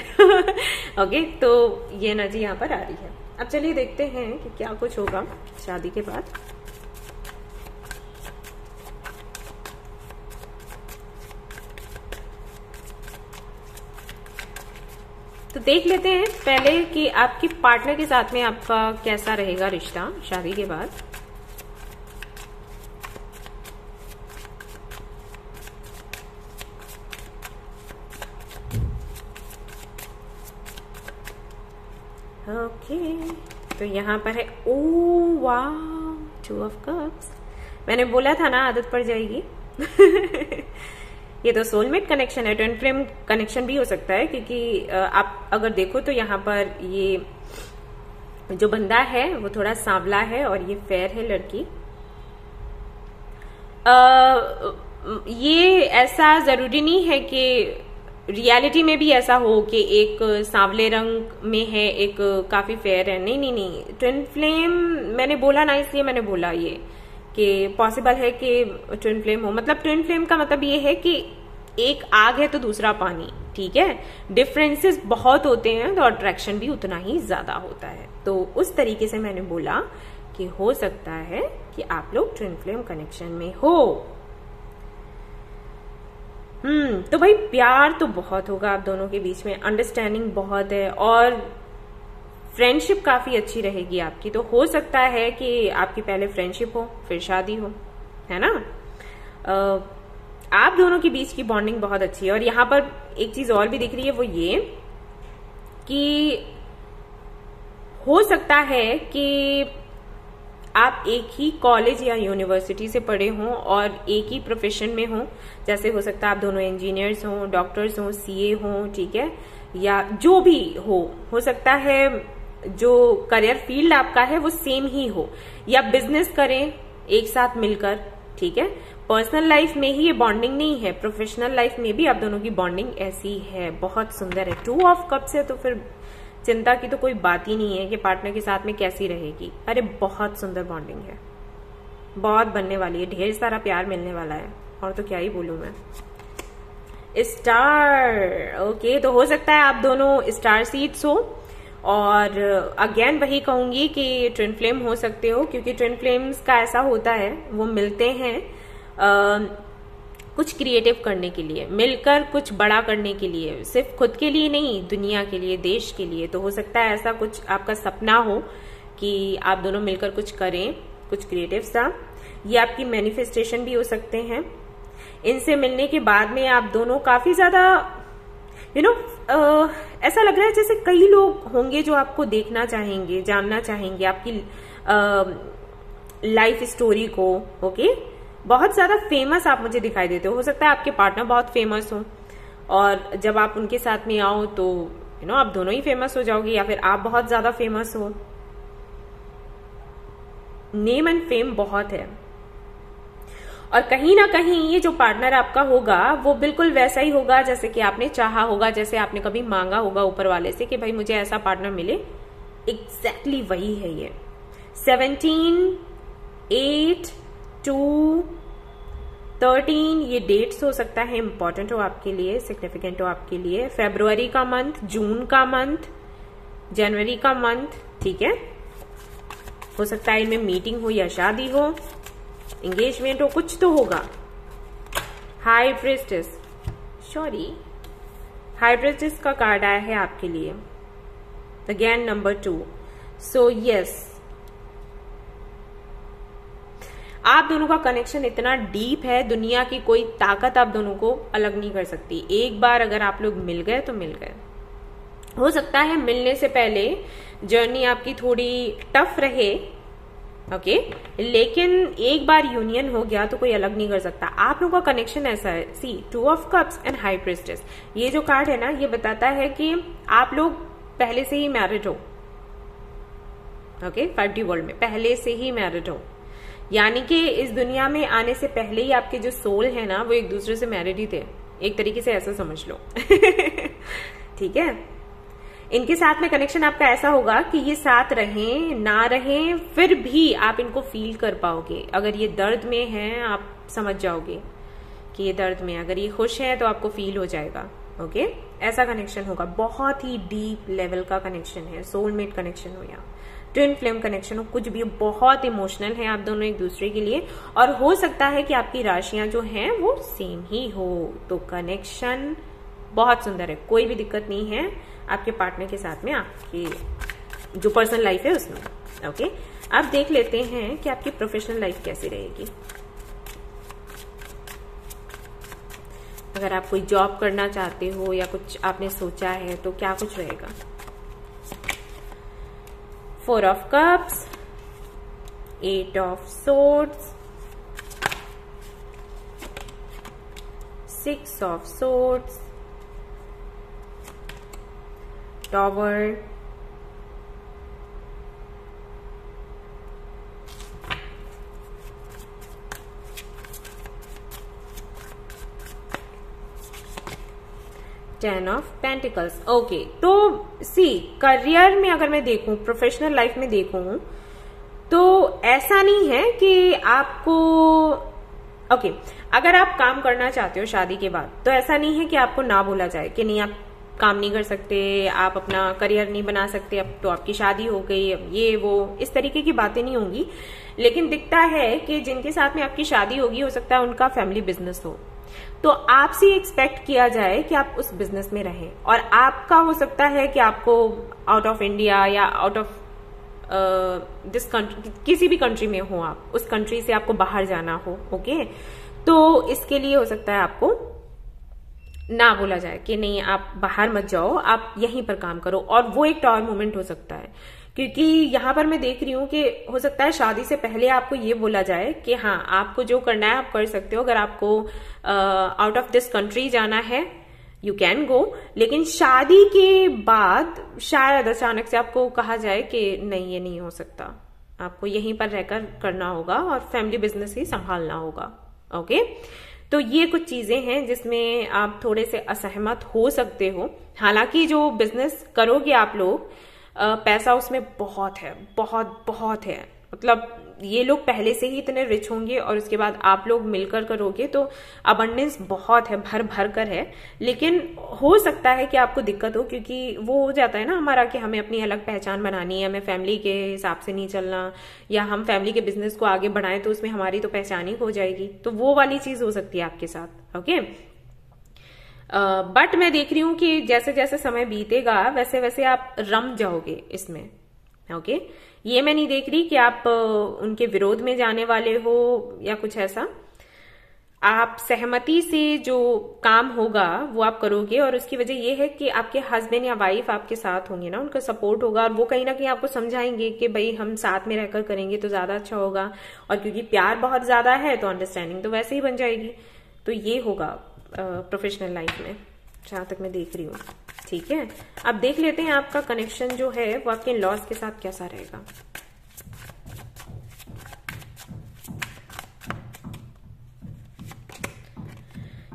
ओके, तो ये एनर्जी यहाँ पर आ रही है। अब चलिए देखते हैं कि क्या कुछ होगा शादी के बाद। तो देख लेते हैं पहले कि आपकी पार्टनर के साथ में आपका कैसा रहेगा रिश्ता शादी के बाद। ओके, तो यहाँ पर है, ओ वाह, 2 ऑफ कप्स। मैंने बोला था ना आदत पड़ जाएगी। ये तो सोलमेट कनेक्शन है, ट्विन फ्लेम कनेक्शन भी हो सकता है, क्योंकि आप अगर देखो तो यहाँ पर ये जो बंदा है वो थोड़ा सांवला है और ये फेयर है लड़की। ये ऐसा जरूरी नहीं है कि रियलिटी में भी ऐसा हो कि एक सांवले रंग में है, एक काफी फेयर है। नहीं, ट्विन फ्लेम मैंने बोला ना, इसलिए मैंने बोला ये कि पॉसिबल है कि ट्विन फ्लेम हो। मतलब ट्विन फ्लेम का मतलब ये है कि एक आग है तो दूसरा पानी, ठीक है। डिफरेंसेस बहुत होते हैं तो अट्रैक्शन भी उतना ही ज्यादा होता है। तो उस तरीके से मैंने बोला कि हो सकता है कि आप लोग ट्विन फ्लेम कनेक्शन में हो। तो भाई प्यार तो बहुत होगा आप दोनों के बीच में, अंडरस्टैंडिंग बहुत है और फ्रेंडशिप काफी अच्छी रहेगी आपकी। तो हो सकता है कि आपकी पहले फ्रेंडशिप हो फिर शादी हो, है ना। आप दोनों के बीच की बॉन्डिंग बहुत अच्छी है। और यहाँ पर एक चीज और भी दिख रही है, वो ये कि हो सकता है कि आप एक ही कॉलेज या यूनिवर्सिटी से पढ़े हों और एक ही प्रोफेशन में हों। जैसे हो सकता है आप दोनों इंजीनियर्स हों, डॉक्टर्स हों, सीए हों, ठीक है, या जो भी हो सकता है जो करियर फील्ड आपका है वो सेम ही हो, या बिजनेस करें एक साथ मिलकर, ठीक है। पर्सनल लाइफ में ही ये बॉन्डिंग नहीं है, प्रोफेशनल लाइफ में भी आप दोनों की बॉन्डिंग ऐसी है, बहुत सुंदर है। 2 ऑफ कप्स है तो फिर चिंता की तो कोई बात ही नहीं है कि पार्टनर के साथ में कैसी रहेगी। अरे बहुत सुंदर बॉन्डिंग है, बहुत बनने वाली है, ढेर सारा प्यार मिलने वाला है, और तो क्या ही बोलूं मैं। स्टार, ओके, तो हो सकता है आप दोनों स्टार सीड्स हो। और अगेन वही कहूंगी कि ट्विन फ्लेम हो सकते हो, क्योंकि ट्विन फ्लेम्स का ऐसा होता है, वो मिलते हैं कुछ क्रिएटिव करने के लिए, मिलकर कुछ बड़ा करने के लिए, सिर्फ खुद के लिए नहीं, दुनिया के लिए, देश के लिए। तो हो सकता है ऐसा कुछ आपका सपना हो कि आप दोनों मिलकर कुछ करें, कुछ क्रिएटिव सा। ये आपकी मैनिफेस्टेशन भी हो सकते हैं। इनसे मिलने के बाद में आप दोनों काफी ज्यादा ऐसा लग रहा है जैसे कई लोग होंगे जो आपको देखना चाहेंगे, जानना चाहेंगे आपकी लाइफ स्टोरी को। ओके, बहुत ज्यादा फेमस आप मुझे दिखाई देते हो सकता है आपके पार्टनर बहुत फेमस हो, और जब आप उनके साथ में आओ तो आप दोनों ही फेमस हो जाओगे, या फिर आप बहुत ज्यादा फेमस हो। नेम एंड फेम बहुत है, और कहीं ना कहीं ये जो पार्टनर आपका होगा वो बिल्कुल वैसा ही होगा जैसे कि आपने चाहा होगा, जैसे आपने कभी मांगा होगा ऊपर वाले से कि भाई मुझे ऐसा पार्टनर मिले। एग्जैक्टली वही है ये। 17, 8, 2, 13 ये डेट्स हो सकता है इंपॉर्टेंट हो आपके लिए, सिग्निफिकेंट हो आपके लिए। फेब्रुवरी का मंथ, जून का मंथ, जनवरी का मंथ, ठीक है। हो सकता है इनमें मीटिंग हो या शादी हो, एंगेजमेंट हो, कुछ तो होगा। High priestess, sorry, high priestess का कार्ड आया है आपके लिए, अगेन नंबर 2। सो यस, आप दोनों का कनेक्शन इतना डीप है, दुनिया की कोई ताकत आप दोनों को अलग नहीं कर सकती। एक बार अगर आप लोग मिल गए तो मिल गए। हो सकता है मिलने से पहले जर्नी आपकी थोड़ी टफ रहे, ओके, लेकिन एक बार यूनियन हो गया तो कोई अलग नहीं कर सकता। आप लोगों का कनेक्शन ऐसा है, सी 2 of cups and high priestess. ये जो कार्ड है ना, ये बताता है कि आप लोग पहले से ही मैरिड हो, ओके, 5D वर्ल्ड में पहले से ही मैरिड हो, यानी कि इस दुनिया में आने से पहले ही आपके जो सोल है ना, वो एक दूसरे से मैरिड ही थे, एक तरीके से ऐसा समझ लो। ठीक है, इनके साथ में कनेक्शन आपका ऐसा होगा कि ये साथ रहें ना रहें, फिर भी आप इनको फील कर पाओगे। अगर ये दर्द में है, आप समझ जाओगे कि ये दर्द में, अगर ये खुश है तो आपको फील हो जाएगा, ओके। ऐसा कनेक्शन होगा, बहुत ही डीप लेवल का कनेक्शन है, सोलमेट कनेक्शन हो या ट्विन फ्लेम कनेक्शन हो, कुछ भी, बहुत इमोशनल है आप दोनों एक दूसरे के लिए। और हो सकता है कि आपकी राशियां जो हैं वो सेम ही हो, तो कनेक्शन बहुत सुंदर है, कोई भी दिक्कत नहीं है आपके पार्टनर के साथ में, आपकी जो पर्सनल लाइफ है उसमें, ओके। अब देख लेते हैं कि आपकी प्रोफेशनल लाइफ कैसी रहेगी। अगर आप कोई जॉब करना चाहते हो या कुछ आपने सोचा है तो क्या कुछ रहेगा। 4 of cups, 8 of swords, 6 of swords, Tower, Ten of Pentacles, okay. तो सी, करियर में अगर मैं देखूं, प्रोफेशनल लाइफ में देखूं, तो ऐसा नहीं है कि आपको, ओके, अगर आप काम करना चाहते हो शादी के बाद, तो ऐसा नहीं है कि आपको ना बोला जाए कि नहीं आप काम नहीं कर सकते, आप अपना करियर नहीं बना सकते, अब तो आपकी शादी हो गई, अब ये वो, इस तरीके की बातें नहीं होंगी। लेकिन दिखता है कि जिनके साथ में आपकी शादी होगी, हो सकता है उनका फैमिली बिजनेस हो, तो आपसे एक्सपेक्ट किया जाए कि आप उस बिजनेस में रहें। और आपका हो सकता है कि आपको आउट ऑफ इंडिया या आउट ऑफ दिस कंट्री, किसी भी कंट्री में हो, आप उस कंट्री से आपको बाहर जाना हो, ओके। तो इसके लिए हो सकता है आपको ना बोला जाए कि नहीं आप बाहर मत जाओ, आप यहीं पर काम करो, और वो एक टॉर मोमेंट हो सकता है। क्योंकि यहां पर मैं देख रही हूं कि हो सकता है शादी से पहले आपको ये बोला जाए कि हाँ, आपको जो करना है आप कर सकते हो, अगर आपको आउट ऑफ दिस कंट्री जाना है यू कैन गो, लेकिन शादी के बाद शायद अचानक से आपको कहा जाए कि नहीं, ये नहीं हो सकता, आपको यहीं पर रहकर करना होगा और फैमिली बिजनेस ही संभालना होगा, ओके। तो ये कुछ चीजें हैं जिसमें आप थोड़े से असहमत हो सकते हो। हालांकि जो बिजनेस करोगे आप लोग, पैसा उसमें बहुत है, बहुत बहुत है, मतलब ये लोग पहले से ही इतने रिच होंगे और उसके बाद आप लोग मिलकर करोगे तो अबंडेंस बहुत है, भर भर कर है। लेकिन हो सकता है कि आपको दिक्कत हो, क्योंकि वो हो जाता है ना हमारा कि हमें अपनी अलग पहचान बनानी है, हमें फैमिली के हिसाब से नहीं चलना, या हम फैमिली के बिजनेस को आगे बढ़ाएं तो उसमें हमारी तो पहचान ही खो जाएगी, तो वो वाली चीज हो सकती है आपके साथ, ओके। बट मैं देख रही हूं कि जैसे जैसे समय बीतेगा वैसे वैसे आप रम जाओगे इसमें, ओके। ये मैं नहीं देख रही कि आप उनके विरोध में जाने वाले हो या कुछ ऐसा। आप सहमति से जो काम होगा वो आप करोगे, और उसकी वजह ये है कि आपके हस्बैंड या वाइफ आपके साथ होंगे ना, उनका सपोर्ट होगा, और वो कहीं ना कहीं आपको समझाएंगे कि भाई हम साथ में रहकर करेंगे तो ज्यादा अच्छा होगा। और क्योंकि प्यार बहुत ज्यादा है तो अंडरस्टैंडिंग तो वैसे ही बन जाएगी। तो ये होगा प्रोफेशनल लाइफ में, जहां तक मैं देख रही हूँ, ठीक है। अब देख लेते हैं आपका कनेक्शन जो है वो आपके लॉस के साथ कैसा रहेगा।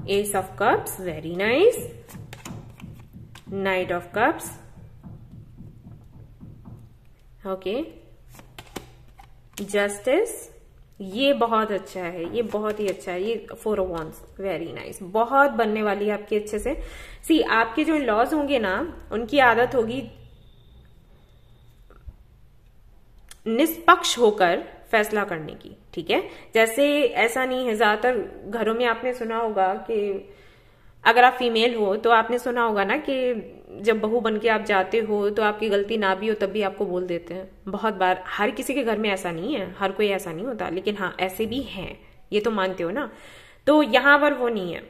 S of cups, very nice. Night of cups, okay. Justice, ये बहुत अच्छा है, ये बहुत ही अच्छा है। ये 4 ऑफ wands, वेरी नाइस, बहुत बनने वाली है आपकी अच्छे से। सी आपके जो लॉज होंगे ना, उनकी आदत होगी निष्पक्ष होकर फैसला करने की, ठीक है। जैसे ऐसा नहीं है, ज्यादातर घरों में आपने सुना होगा कि अगर आप फीमेल हो तो आपने सुना होगा ना कि जब बहू बन के आप जाते हो तो आपकी गलती ना भी हो तब भी आपको बोल देते हैं। बहुत बार, हर किसी के घर में ऐसा नहीं है, हर कोई ऐसा नहीं होता, लेकिन हाँ ऐसे भी हैं, ये तो मानते हो ना। तो यहां पर वो नहीं है।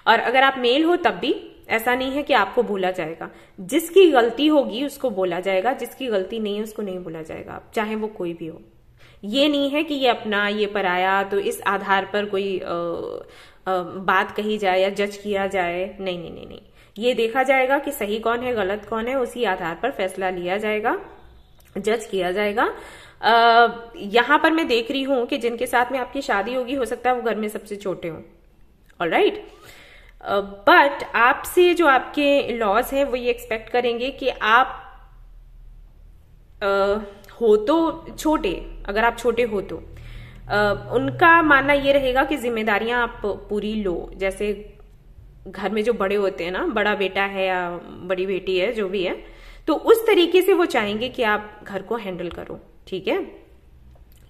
और अगर आप मेल हो तब भी ऐसा नहीं है कि आपको बोला जाएगा। जिसकी गलती होगी उसको बोला जाएगा, जिसकी गलती नहीं है उसको नहीं बोला जाएगा, चाहे वो कोई भी हो। ये नहीं है कि ये अपना ये पराया, तो इस आधार पर कोई बात कही जाए या जज किया जाए। नहीं नहीं नहीं नहीं, ये देखा जाएगा कि सही कौन है गलत कौन है, उसी आधार पर फैसला लिया जाएगा, जज किया जाएगा। यहां पर मैं देख रही हूं कि जिनके साथ में आपकी शादी होगी हो सकता है वो घर में सबसे छोटे हों, ऑलराइट। बट आपसे जो आपके लॉज हैं वो ये एक्सपेक्ट करेंगे कि आप हो तो छोटे, अगर आप छोटे हो तो उनका मानना ये रहेगा कि जिम्मेदारियां आप पूरी लो। जैसे घर में जो बड़े होते हैं ना, बड़ा बेटा है या बड़ी बेटी है, जो भी है, तो उस तरीके से वो चाहेंगे कि आप घर को हैंडल करो, ठीक है।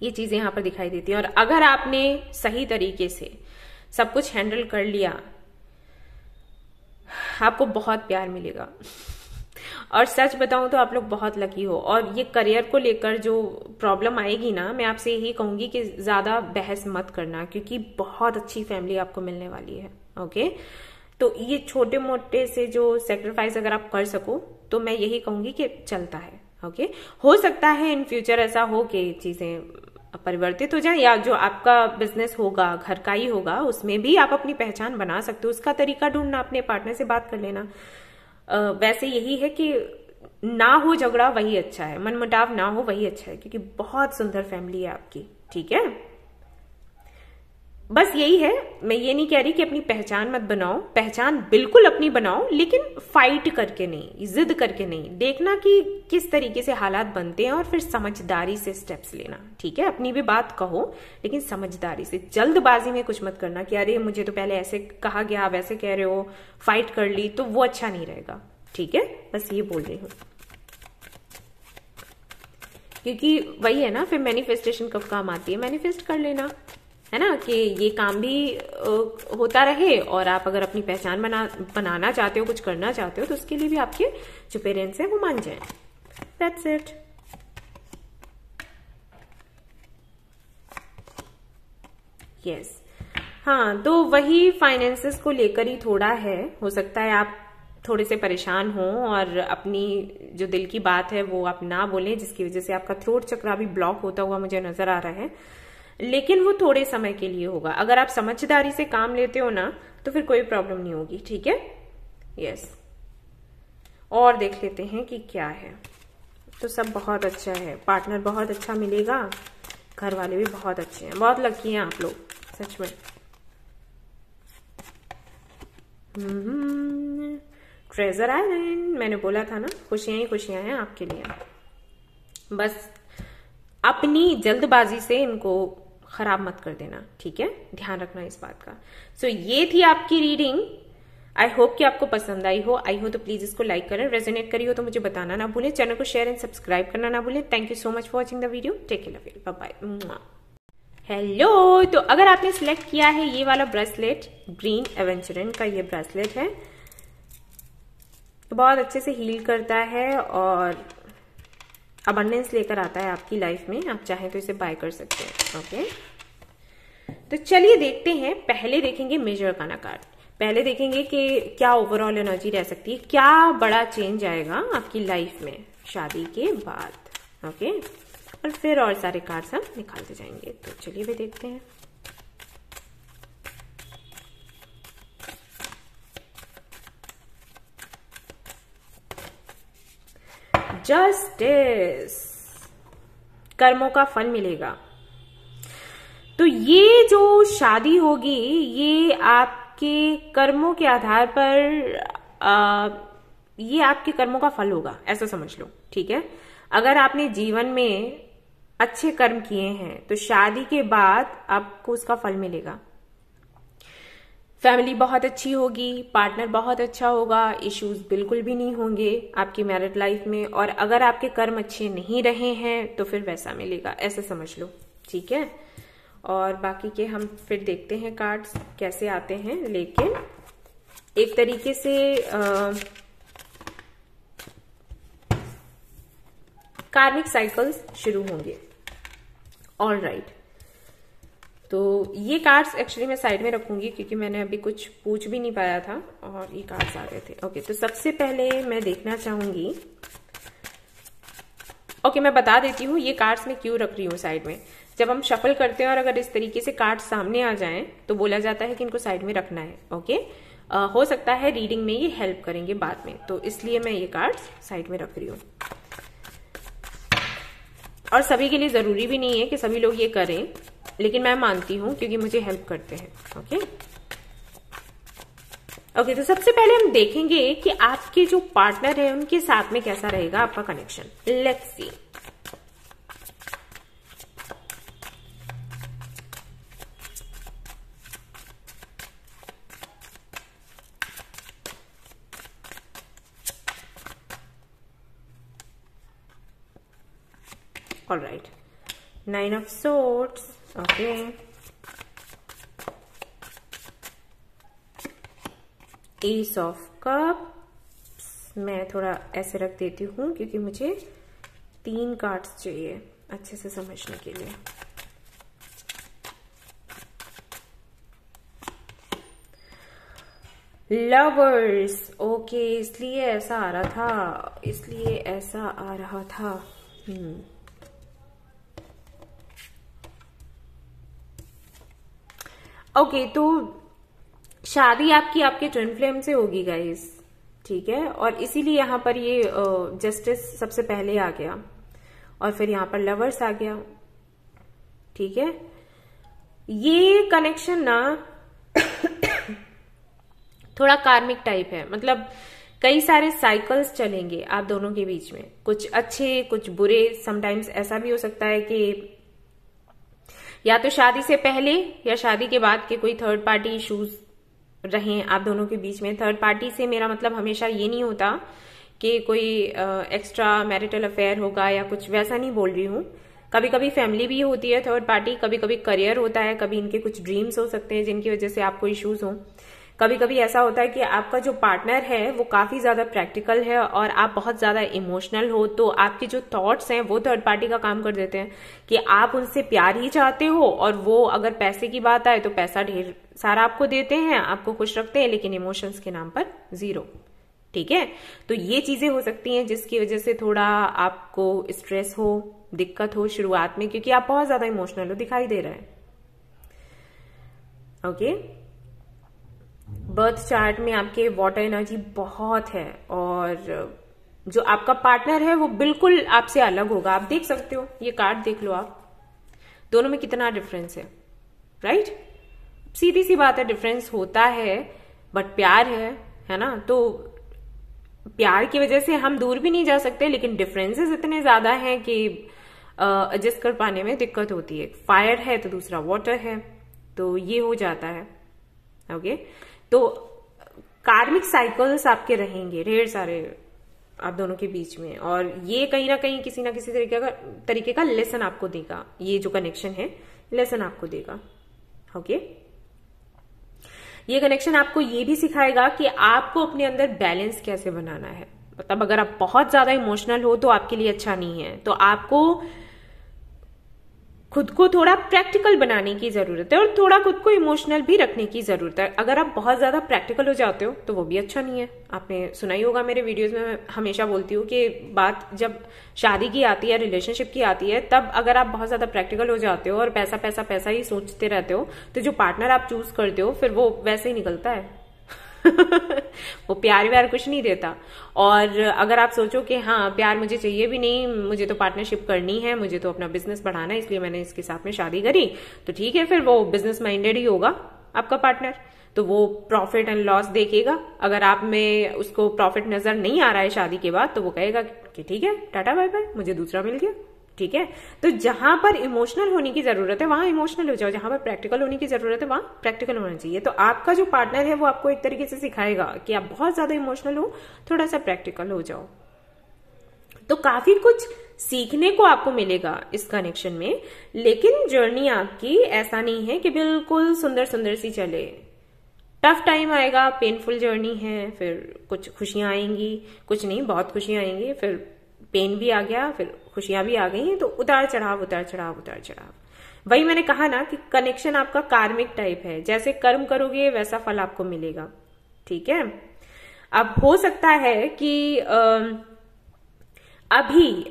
ये चीजें यहां पर दिखाई देती हैं। और अगर आपने सही तरीके से सब कुछ हैंडल कर लिया, आपको बहुत प्यार मिलेगा। और सच बताऊं तो आप लोग बहुत लकी हो। और ये करियर को लेकर जो प्रॉब्लम आएगी ना, मैं आपसे यही कहूंगी कि ज्यादा बहस मत करना, क्योंकि बहुत अच्छी फैमिली आपको मिलने वाली है, ओके। तो ये छोटे मोटे से जो सेक्रीफाइस अगर आप कर सको तो मैं यही कहूंगी कि चलता है, ओके। हो सकता है इन फ्यूचर ऐसा हो कि चीजें परिवर्तित हो जाए, या जो आपका बिजनेस होगा घर का ही होगा उसमें भी आप अपनी पहचान बना सकते हो। उसका तरीका ढूंढना, अपने पार्टनर से बात कर लेना। वैसे यही है कि ना हो झगड़ा वही अच्छा है, मनमुटाव ना हो वही अच्छा है, क्योंकि बहुत सुंदर फैमिली है आपकी, ठीक है। बस यही है, मैं ये नहीं कह रही कि अपनी पहचान मत बनाओ, पहचान बिल्कुल अपनी बनाओ, लेकिन फाइट करके नहीं, जिद करके नहीं। देखना कि किस तरीके से हालात बनते हैं और फिर समझदारी से स्टेप्स लेना, ठीक है। अपनी भी बात कहो लेकिन समझदारी से, जल्दबाजी में कुछ मत करना कि अरे मुझे तो पहले ऐसे कहा गया आप ऐसे कह रहे हो, फाइट कर ली, तो वो अच्छा नहीं रहेगा, ठीक है। बस ये बोल रही हूं, क्योंकि वही है ना, फिर मैनिफेस्टेशन कब काम आती है, मैनिफेस्ट कर लेना, है ना, कि ये काम भी होता रहे। और आप अगर अपनी पहचान बनाना चाहते हो, कुछ करना चाहते हो, तो उसके लिए भी आपके जो पेरेंट्स हैं वो मान जाएं। That's it. यस, हाँ, तो वही फाइनेंसेस को लेकर ही थोड़ा है। हो सकता है आप थोड़े से परेशान हो और अपनी जो दिल की बात है वो आप ना बोलें, जिसकी वजह से आपका थ्रोट चक्र भी ब्लॉक होता हुआ मुझे नजर आ रहा है। लेकिन वो थोड़े समय के लिए होगा। अगर आप समझदारी से काम लेते हो ना तो फिर कोई प्रॉब्लम नहीं होगी, ठीक है। यस, और देख लेते हैं कि क्या है। तो सब बहुत अच्छा है, पार्टनर बहुत अच्छा मिलेगा, घर वाले भी बहुत अच्छे हैं, बहुत लकी हैं आप लोग, सच में। ट्रेजर आइलैंड, मैंने बोला था ना, खुशियां ही खुशियां हैं आपके लिए। बस अपनी जल्दबाजी से इनको खराब मत कर देना, ठीक है, ध्यान रखना इस बात का। सो ये थी आपकी रीडिंग। आई होप कि आपको पसंद आई हो। आई हो तो प्लीज इसको लाइक करें, रेजोनेट करी हो तो मुझे बताना ना भूलें, चैनल को शेयर एंड सब्सक्राइब करना ना भूलें। Thank you so much for watching the video, take care, love you, bye bye. Hello, तो अगर आपने सिलेक्ट किया है ये वाला ब्रेसलेट, ग्रीन एवेंचरिन का ये ब्रेसलेट है, तो बहुत अच्छे से हील करता है और अबंडेंस लेकर आता है आपकी लाइफ में। आप चाहें तो इसे बाय कर सकते हैं, ओके। तो चलिए देखते हैं। पहले देखेंगे मेजर आर्काना कार्ड। पहले देखेंगे कि क्या ओवरऑल एनर्जी रह सकती है, क्या बड़ा चेंज आएगा आपकी लाइफ में शादी के बाद, ओके। और फिर और सारे कार्ड्स हम निकालते जाएंगे। तो चलिए भी देखते हैं। जस्टिस, कर्मों का फल मिलेगा। तो ये जो शादी होगी ये आपके कर्मों के आधार पर ये आपके कर्मों का फल होगा, ऐसा समझ लो, ठीक है। अगर आपने जीवन में अच्छे कर्म किए हैं तो शादी के बाद आपको उसका फल मिलेगा। फैमिली बहुत अच्छी होगी, पार्टनर बहुत अच्छा होगा, इश्यूज बिल्कुल भी नहीं होंगे आपकी मैरिड लाइफ में। और अगर आपके कर्म अच्छे नहीं रहे हैं तो फिर वैसा मिलेगा, ऐसे समझ लो, ठीक है। और बाकी के हम फिर देखते हैं कार्ड्स कैसे आते हैं, लेकिन एक तरीके से कार्मिक साइकिल्स शुरू होंगे। ऑल राइट, तो ये कार्ड्स एक्चुअली मैं साइड में रखूंगी क्योंकि मैंने अभी कुछ पूछ भी नहीं पाया था और ये कार्ड्स आ गए थे। ओके, तो सबसे पहले मैं देखना चाहूंगी, ओके मैं बता देती हूँ ये कार्ड्स मैं क्यों रख रही हूँ साइड में। जब हम शफल करते हैं और अगर इस तरीके से कार्ड्स सामने आ जाएं तो बोला जाता है कि इनको साइड में रखना है। ओके, हो सकता है रीडिंग में ये हेल्प करेंगे बाद में, तो इसलिए मैं ये कार्ड्स साइड में रख रही हूँ। और सभी के लिए जरूरी भी नहीं है कि सभी लोग ये करें, लेकिन मैं मानती हूं क्योंकि मुझे हेल्प करते हैं। ओके ओके, तो सबसे पहले हम देखेंगे कि आपके जो पार्टनर है उनके साथ में कैसा रहेगा आपका connection. Let's see. All right, 9 of Swords. Okay, Ace of Cups. मैं थोड़ा ऐसे रख देती हूँ क्योंकि मुझे 3 कार्ड्स चाहिए अच्छे से समझने के लिए। लवर्स, ओके, इसलिए ऐसा आ रहा था, इसलिए ऐसा आ रहा था। ओके, तो शादी आपकी आपके ट्विन फ्लेम से होगी गाइस, ठीक है। और इसीलिए यहां पर ये जस्टिस सबसे पहले आ गया और फिर यहां पर लवर्स आ गया, ठीक है। ये कनेक्शन ना थोड़ा कार्मिक टाइप है, मतलब कई सारे साइकिल्स चलेंगे आप दोनों के बीच में, कुछ अच्छे कुछ बुरे। समटाइम्स ऐसा भी हो सकता है कि या तो शादी से पहले या शादी के बाद के कोई थर्ड पार्टी इश्यूज रहे आप दोनों के बीच में। थर्ड पार्टी से मेरा मतलब हमेशा ये नहीं होता कि कोई एक्स्ट्रा मैरिटल अफेयर होगा या कुछ, वैसा नहीं बोल रही हूँ। कभी कभी फैमिली भी होती है थर्ड पार्टी, कभी कभी करियर होता है, कभी इनके कुछ ड्रीम्स हो सकते हैं जिनकी वजह से आपको इश्यूज हो। कभी कभी ऐसा होता है कि आपका जो पार्टनर है वो काफी ज्यादा प्रैक्टिकल है और आप बहुत ज्यादा इमोशनल हो, तो आपके जो थॉट्स हैं वो थर्ड पार्टी का काम कर देते हैं कि आप उनसे प्यार ही चाहते हो और वो अगर पैसे की बात आए तो पैसा ढेर सारा आपको देते हैं, आपको खुश रखते हैं, लेकिन इमोशंस के नाम पर 0, ठीक है। तो ये चीजें हो सकती हैं जिसकी वजह से थोड़ा आपको स्ट्रेस हो, दिक्कत हो शुरुआत में, क्योंकि आप बहुत ज्यादा इमोशनल हो, दिखाई दे रहा है। ओके, बर्थ चार्ट में आपके वाटर एनर्जी बहुत है और जो आपका पार्टनर है वो बिल्कुल आपसे अलग होगा। आप देख सकते हो, ये कार्ड देख लो आप, दोनों में कितना डिफरेंस है, राइट। सीधी सी बात है, डिफरेंस होता है, बट प्यार है ना। तो प्यार की वजह से हम दूर भी नहीं जा सकते, लेकिन डिफरेंसेस इतने ज्यादा हैं कि एडजस्ट कर पाने में दिक्कत होती है। फायर है तो दूसरा वाटर है, तो ये हो जाता है। ओके, तो कार्मिक साइकिल्स आपके रहेंगे ढेर सारे आप दोनों के बीच में, और ये कहीं ना कहीं किसी ना किसी तरीके का लेसन आपको देगा। ये जो कनेक्शन है लेसन आपको देगा। ओके, ये कनेक्शन आपको ये भी सिखाएगा कि आपको अपने अंदर बैलेंस कैसे बनाना है। मतलब अगर आप बहुत ज्यादा इमोशनल हो तो आपके लिए अच्छा नहीं है, तो आपको खुद को थोड़ा प्रैक्टिकल बनाने की जरूरत है और थोड़ा खुद को इमोशनल भी रखने की जरूरत है। अगर आप बहुत ज्यादा प्रैक्टिकल हो जाते हो तो वो भी अच्छा नहीं है। आपने सुना ही होगा मेरे वीडियोस में, मैं हमेशा बोलती हूँ कि बात जब शादी की आती है, रिलेशनशिप की आती है, तब अगर आप बहुत ज्यादा प्रैक्टिकल हो जाते हो और पैसा पैसा पैसा ही सोचते रहते हो, तो जो पार्टनर आप चूज करते हो फिर वो वैसे ही निकलता है। वो प्यार व्यार कुछ नहीं देता। और अगर आप सोचो कि हाँ प्यार मुझे चाहिए भी नहीं, मुझे तो पार्टनरशिप करनी है, मुझे तो अपना बिजनेस बढ़ाना है, इसलिए मैंने इसके साथ में शादी करी, तो ठीक है, फिर वो बिजनेस माइंडेड ही होगा आपका पार्टनर, तो वो प्रॉफिट एंड लॉस देखेगा। अगर आप में उसको प्रॉफिट नजर नहीं आ रहा है शादी के बाद, तो वो कहेगा कि ठीक है टाटा बाय बाय, मुझे दूसरा मिल गया, ठीक है। तो जहां पर इमोशनल होने की जरूरत है वहां इमोशनल हो जाओ, जहां पर प्रैक्टिकल होने की जरूरत है वहां प्रैक्टिकल होना चाहिए। तो आपका जो पार्टनर है वो आपको एक तरीके से सिखाएगा कि आप बहुत ज्यादा इमोशनल हो, थोड़ा सा प्रैक्टिकल हो जाओ। तो काफी कुछ सीखने को आपको मिलेगा इस कनेक्शन में, लेकिन जर्नी आपकी ऐसा नहीं है कि बिल्कुल सुंदर सुंदर सी चले। टफ टाइम आएगा, पेनफुल जर्नी है, फिर कुछ खुशियां आएंगी, कुछ नहीं बहुत खुशियां आएंगी, फिर पेन भी आ गया, फिर खुशियां भी आ गई। तो उतार चढ़ाव उतार चढ़ाव उतार चढ़ाव। वही मैंने कहा ना कि कनेक्शन आपका कार्मिक टाइप है, जैसे कर्म करोगे वैसा फल आपको मिलेगा, ठीक है। अब हो सकता है कि अभी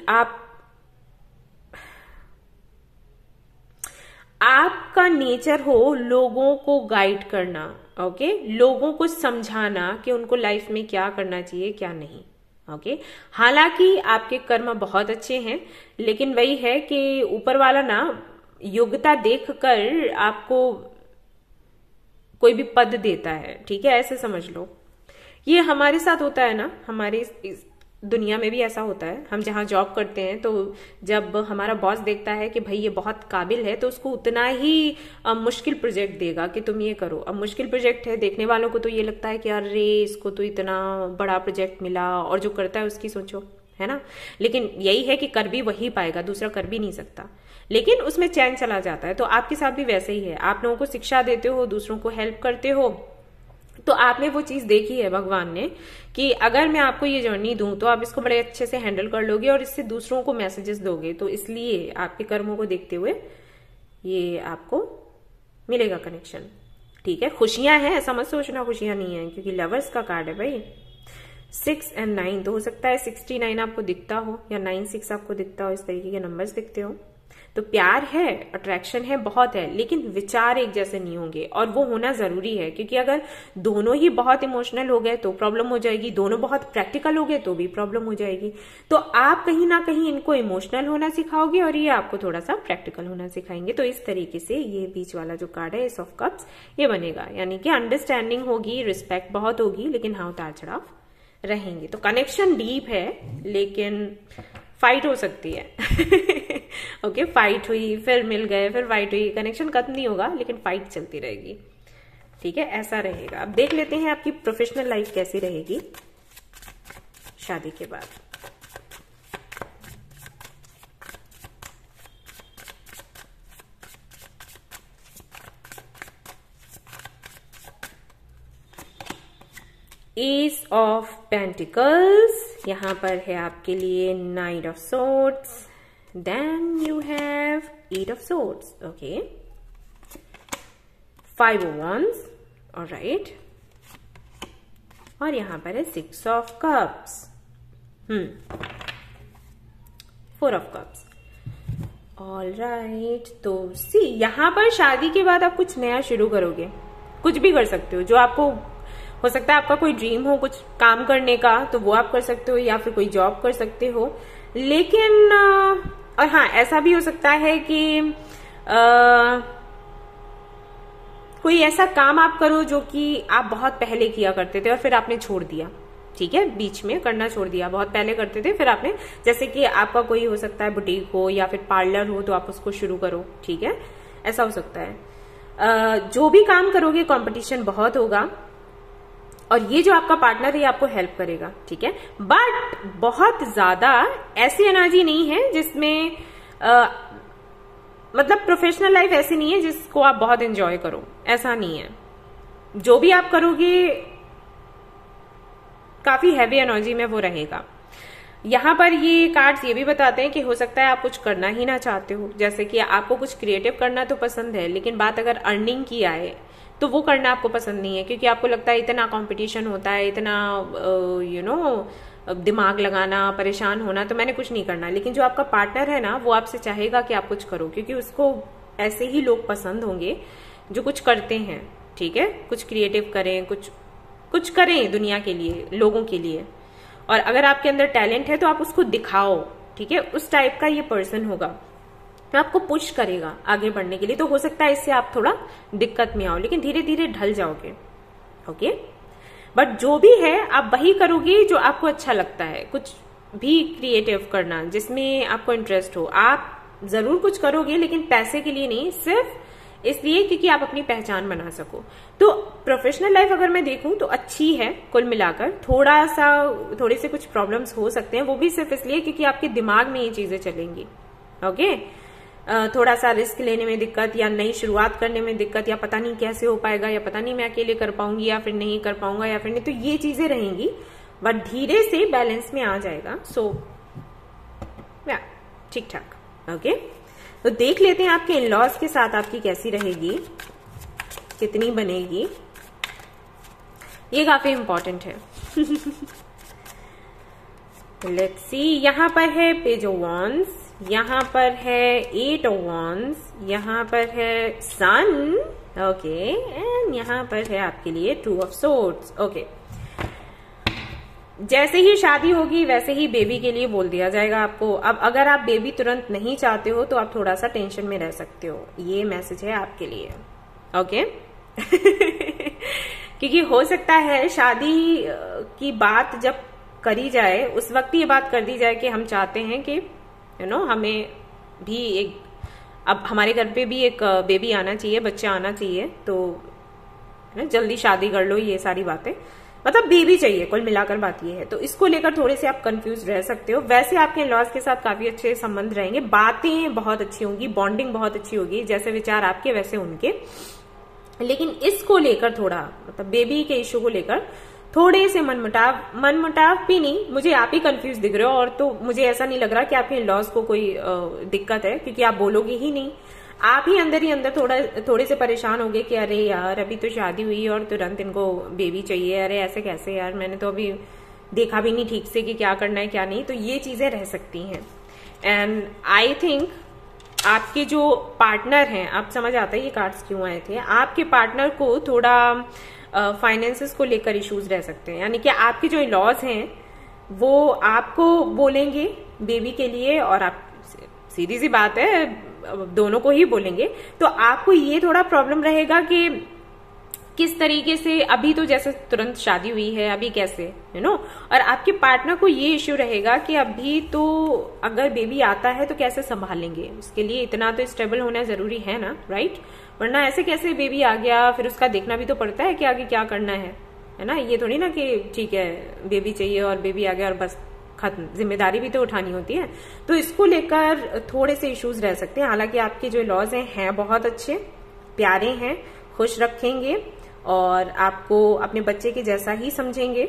आपका नेचर हो लोगों को गाइड करना, ओके, लोगों को समझाना कि उनको लाइफ में क्या करना चाहिए क्या नहीं, ओके। हालांकि आपके कर्म बहुत अच्छे हैं, लेकिन वही है कि ऊपर वाला ना योग्यता देखकर आपको कोई भी पद देता है, ठीक है, ऐसे समझ लो। ये हमारे साथ होता है ना, हमारे इस दुनिया में भी ऐसा होता है। हम जहां जॉब करते हैं तो जब हमारा बॉस देखता है कि भाई ये बहुत काबिल है तो उसको उतना ही मुश्किल प्रोजेक्ट देगा कि तुम ये करो। अब मुश्किल प्रोजेक्ट है, देखने वालों को तो ये लगता है कि अरे इसको तो इतना बड़ा प्रोजेक्ट मिला, और जो करता है उसकी सोचो, है ना। लेकिन यही है कि कर भी वही पाएगा, दूसरा कर भी नहीं सकता, लेकिन उसमें चैन चला जाता है। तो आपके साथ भी वैसे ही है, आप लोगों को शिक्षा देते हो, दूसरों को हेल्प करते हो, तो आपने वो चीज देखी है भगवान ने कि अगर मैं आपको ये जर्नी दूं तो आप इसको बड़े अच्छे से हैंडल कर लोगे और इससे दूसरों को मैसेजेस दोगे। तो इसलिए आपके कर्मों को देखते हुए ये आपको मिलेगा कनेक्शन, ठीक है। खुशियां हैं, ऐसा मत सोचना खुशियां नहीं है, क्योंकि लवर्स का कार्ड है भाई। 6 और 9 तो हो सकता है 69 आपको दिखता हो या 96 आपको दिखता हो, इस तरीके के नंबर्स दिखते हो। तो प्यार है, अट्रैक्शन है, बहुत है, लेकिन विचार एक जैसे नहीं होंगे, और वो होना जरूरी है, क्योंकि अगर दोनों ही बहुत इमोशनल हो गए तो प्रॉब्लम हो जाएगी, दोनों बहुत प्रैक्टिकल हो गए तो भी प्रॉब्लम हो जाएगी। तो आप कहीं ना कहीं इनको इमोशनल होना सिखाओगे और ये आपको थोड़ा सा प्रैक्टिकल होना सिखाएंगे। तो इस तरीके से ये बीच वाला जो कार्ड है एस ऑफ कप्स ये बनेगा, यानी कि अंडरस्टैंडिंग होगी, रिस्पेक्ट बहुत होगी, लेकिन हाँ उतार चढ़ाव रहेंगे। तो कनेक्शन डीप है, लेकिन फाइट हो सकती है ओके, फाइट हुई, फिर मिल गए, फिर फाइट हुई, कनेक्शन खत्म नहीं होगा, लेकिन फाइट चलती रहेगी, ठीक है, ऐसा रहेगा। अब देख लेते हैं आपकी प्रोफेशनल लाइफ कैसी रहेगी शादी के बाद। एस ऑफ पेंटिकल्स, यहां पर है आपके लिए night of swords, then you have 8 of swords, okay, 5 of wands, all right, और यहां पर है 6 of cups, 4 of cups, all right। तो सी यहां पर शादी के बाद आप कुछ नया शुरू करोगे, कुछ भी कर सकते हो, जो आपको हो सकता है आपका कोई ड्रीम हो कुछ काम करने का, तो वो आप कर सकते हो, या फिर कोई जॉब कर सकते हो। लेकिन और हाँ, ऐसा भी हो सकता है कि कोई ऐसा काम आप करो जो कि आप बहुत पहले किया करते थे और फिर आपने छोड़ दिया, ठीक है, बीच में करना छोड़ दिया। बहुत पहले करते थे फिर आपने, जैसे कि आपका कोई हो सकता है बुटीक हो या फिर पार्लर हो, तो आप उसको शुरू करो, ठीक है, ऐसा हो सकता है। जो भी काम करोगे कंपटीशन बहुत होगा, और ये जो आपका पार्टनर है ये आपको हेल्प करेगा, ठीक है, बट बहुत ज्यादा ऐसी एनर्जी नहीं है जिसमें मतलब प्रोफेशनल लाइफ ऐसी नहीं है जिसको आप बहुत एंजॉय करो, ऐसा नहीं है। जो भी आप करोगे काफी हैवी एनर्जी में वो रहेगा। यहां पर ये कार्ड्स ये भी बताते हैं कि हो सकता है आप कुछ करना ही ना चाहते हो, जैसे कि आपको कुछ क्रिएटिव करना तो पसंद है, लेकिन बात अगर अर्निंग की आए तो वो करना आपको पसंद नहीं है, क्योंकि आपको लगता है इतना कंपटीशन होता है, इतना दिमाग लगाना, परेशान होना, तो मैंने कुछ नहीं करना। लेकिन जो आपका पार्टनर है ना वो आपसे चाहेगा कि आप कुछ करो, क्योंकि उसको ऐसे ही लोग पसंद होंगे जो कुछ करते हैं, ठीक है, कुछ क्रिएटिव करें, कुछ करें दुनिया के लिए, लोगों के लिए। और अगर आपके अंदर टैलेंट है तो आप उसको दिखाओ, ठीक है, उस टाइप का ये पर्सन होगा, तो आपको पुश करेगा आगे बढ़ने के लिए। तो हो सकता है इससे आप थोड़ा दिक्कत में आओ, लेकिन धीरे धीरे ढल जाओगे, ओके। बट जो भी है आप वही करोगे जो आपको अच्छा लगता है, कुछ भी क्रिएटिव करना जिसमें आपको इंटरेस्ट हो। आप जरूर कुछ करोगे लेकिन पैसे के लिए नहीं, सिर्फ इसलिए क्योंकि आप अपनी पहचान बना सको। तो प्रोफेशनल लाइफ अगर मैं देखूं तो अच्छी है कुल मिलाकर। थोड़े से कुछ प्रॉब्लम्स हो सकते हैं, वो भी सिर्फ इसलिए क्योंकि आपके दिमाग में ये चीजें चलेंगी। ओके, थोड़ा सा रिस्क लेने में दिक्कत, या नई शुरुआत करने में दिक्कत, या पता नहीं कैसे हो पाएगा, या पता नहीं मैं अकेले कर पाऊंगी या फिर नहीं कर पाऊंगा या फिर नहीं, तो ये चीजें रहेंगी। बट धीरे से बैलेंस में आ जाएगा। सो ठीक ठाक। ओके, तो देख लेते हैं आपके इन-लॉज के साथ आपकी कैसी रहेगी, कितनी बनेगी। ये काफी इंपॉर्टेंट है। लेट्स सी, यहां पर है पेज ऑफ वॉन्ड्स, यहां पर है 8 ऑफ वॉन्ड्स, यहां पर है सन, ओके, एंड यहां पर है आपके लिए 2 ऑफ सोर्ड्स। ओके, जैसे ही शादी होगी वैसे ही बेबी के लिए बोल दिया जाएगा आपको। अब अगर आप बेबी तुरंत नहीं चाहते हो तो आप थोड़ा सा टेंशन में रह सकते हो, ये मैसेज है आपके लिए। ओके क्योंकि हो सकता है शादी की बात जब करी जाए उस वक्त ये बात कर दी जाए कि हम चाहते हैं कि हमें भी एक, अब हमारे घर पे भी एक बेबी आना चाहिए, बच्चा आना चाहिए, तो जल्दी शादी कर लो, ये सारी बातें, मतलब बेबी चाहिए, कुल मिलाकर बात ये है। तो इसको लेकर थोड़े से आप कंफ्यूज रह सकते हो। वैसे आपके इन-लॉज के साथ काफी अच्छे संबंध रहेंगे, बातें बहुत अच्छी होंगी, बॉन्डिंग बहुत अच्छी होगी, जैसे विचार आपके वैसे उनके। लेकिन इसको लेकर थोड़ा, मतलब बेबी के इश्यू को लेकर थोड़े से मनमुटाव भी नहीं, मुझे आप ही कंफ्यूज दिख रहे हो। और तो मुझे ऐसा नहीं लग रहा कि आपके इन-लॉज को कोई दिक्कत है, क्योंकि आप बोलोगे ही नहीं। आप ही अंदर थोड़े से परेशान होगे कि अरे यार अभी तो शादी हुई और तुरंत इनको बेबी चाहिए, अरे ऐसे कैसे यार, मैंने तो अभी देखा भी नहीं ठीक से कि क्या करना है क्या नहीं। तो ये चीजें रह सकती हैं। एंड आई थिंक आपके जो पार्टनर हैं, आप समझ आता है ये कार्ड्स क्यों आए थे, आपके पार्टनर को थोड़ा फाइनेंसेस को लेकर इश्यूज रह सकते हैं। यानी कि आपके जो लॉज हैं वो आपको बोलेंगे बेबी के लिए, और आप सीधी सी बात है दोनों को ही बोलेंगे। तो आपको ये थोड़ा प्रॉब्लम रहेगा कि किस तरीके से, अभी तो जैसे तुरंत शादी हुई है, अभी कैसे और आपके पार्टनर को ये इश्यू रहेगा कि अभी तो अगर बेबी आता है तो कैसे संभालेंगे, उसके लिए इतना तो स्टेबल होना जरूरी है ना, राइट। वरना ऐसे कैसे बेबी आ गया, फिर उसका देखना भी तो पड़ता है कि आगे क्या करना है ना। ये थोड़ी ना कि ठीक है बेबी चाहिए और बेबी आ गया और बस खत्म, जिम्मेदारी भी तो उठानी होती है। तो इसको लेकर थोड़े से इश्यूज रह सकते हैं। हालांकि आपके जो लॉज हैं बहुत अच्छे, प्यारे हैं, खुश रखेंगे और आपको अपने बच्चे के जैसा ही समझेंगे,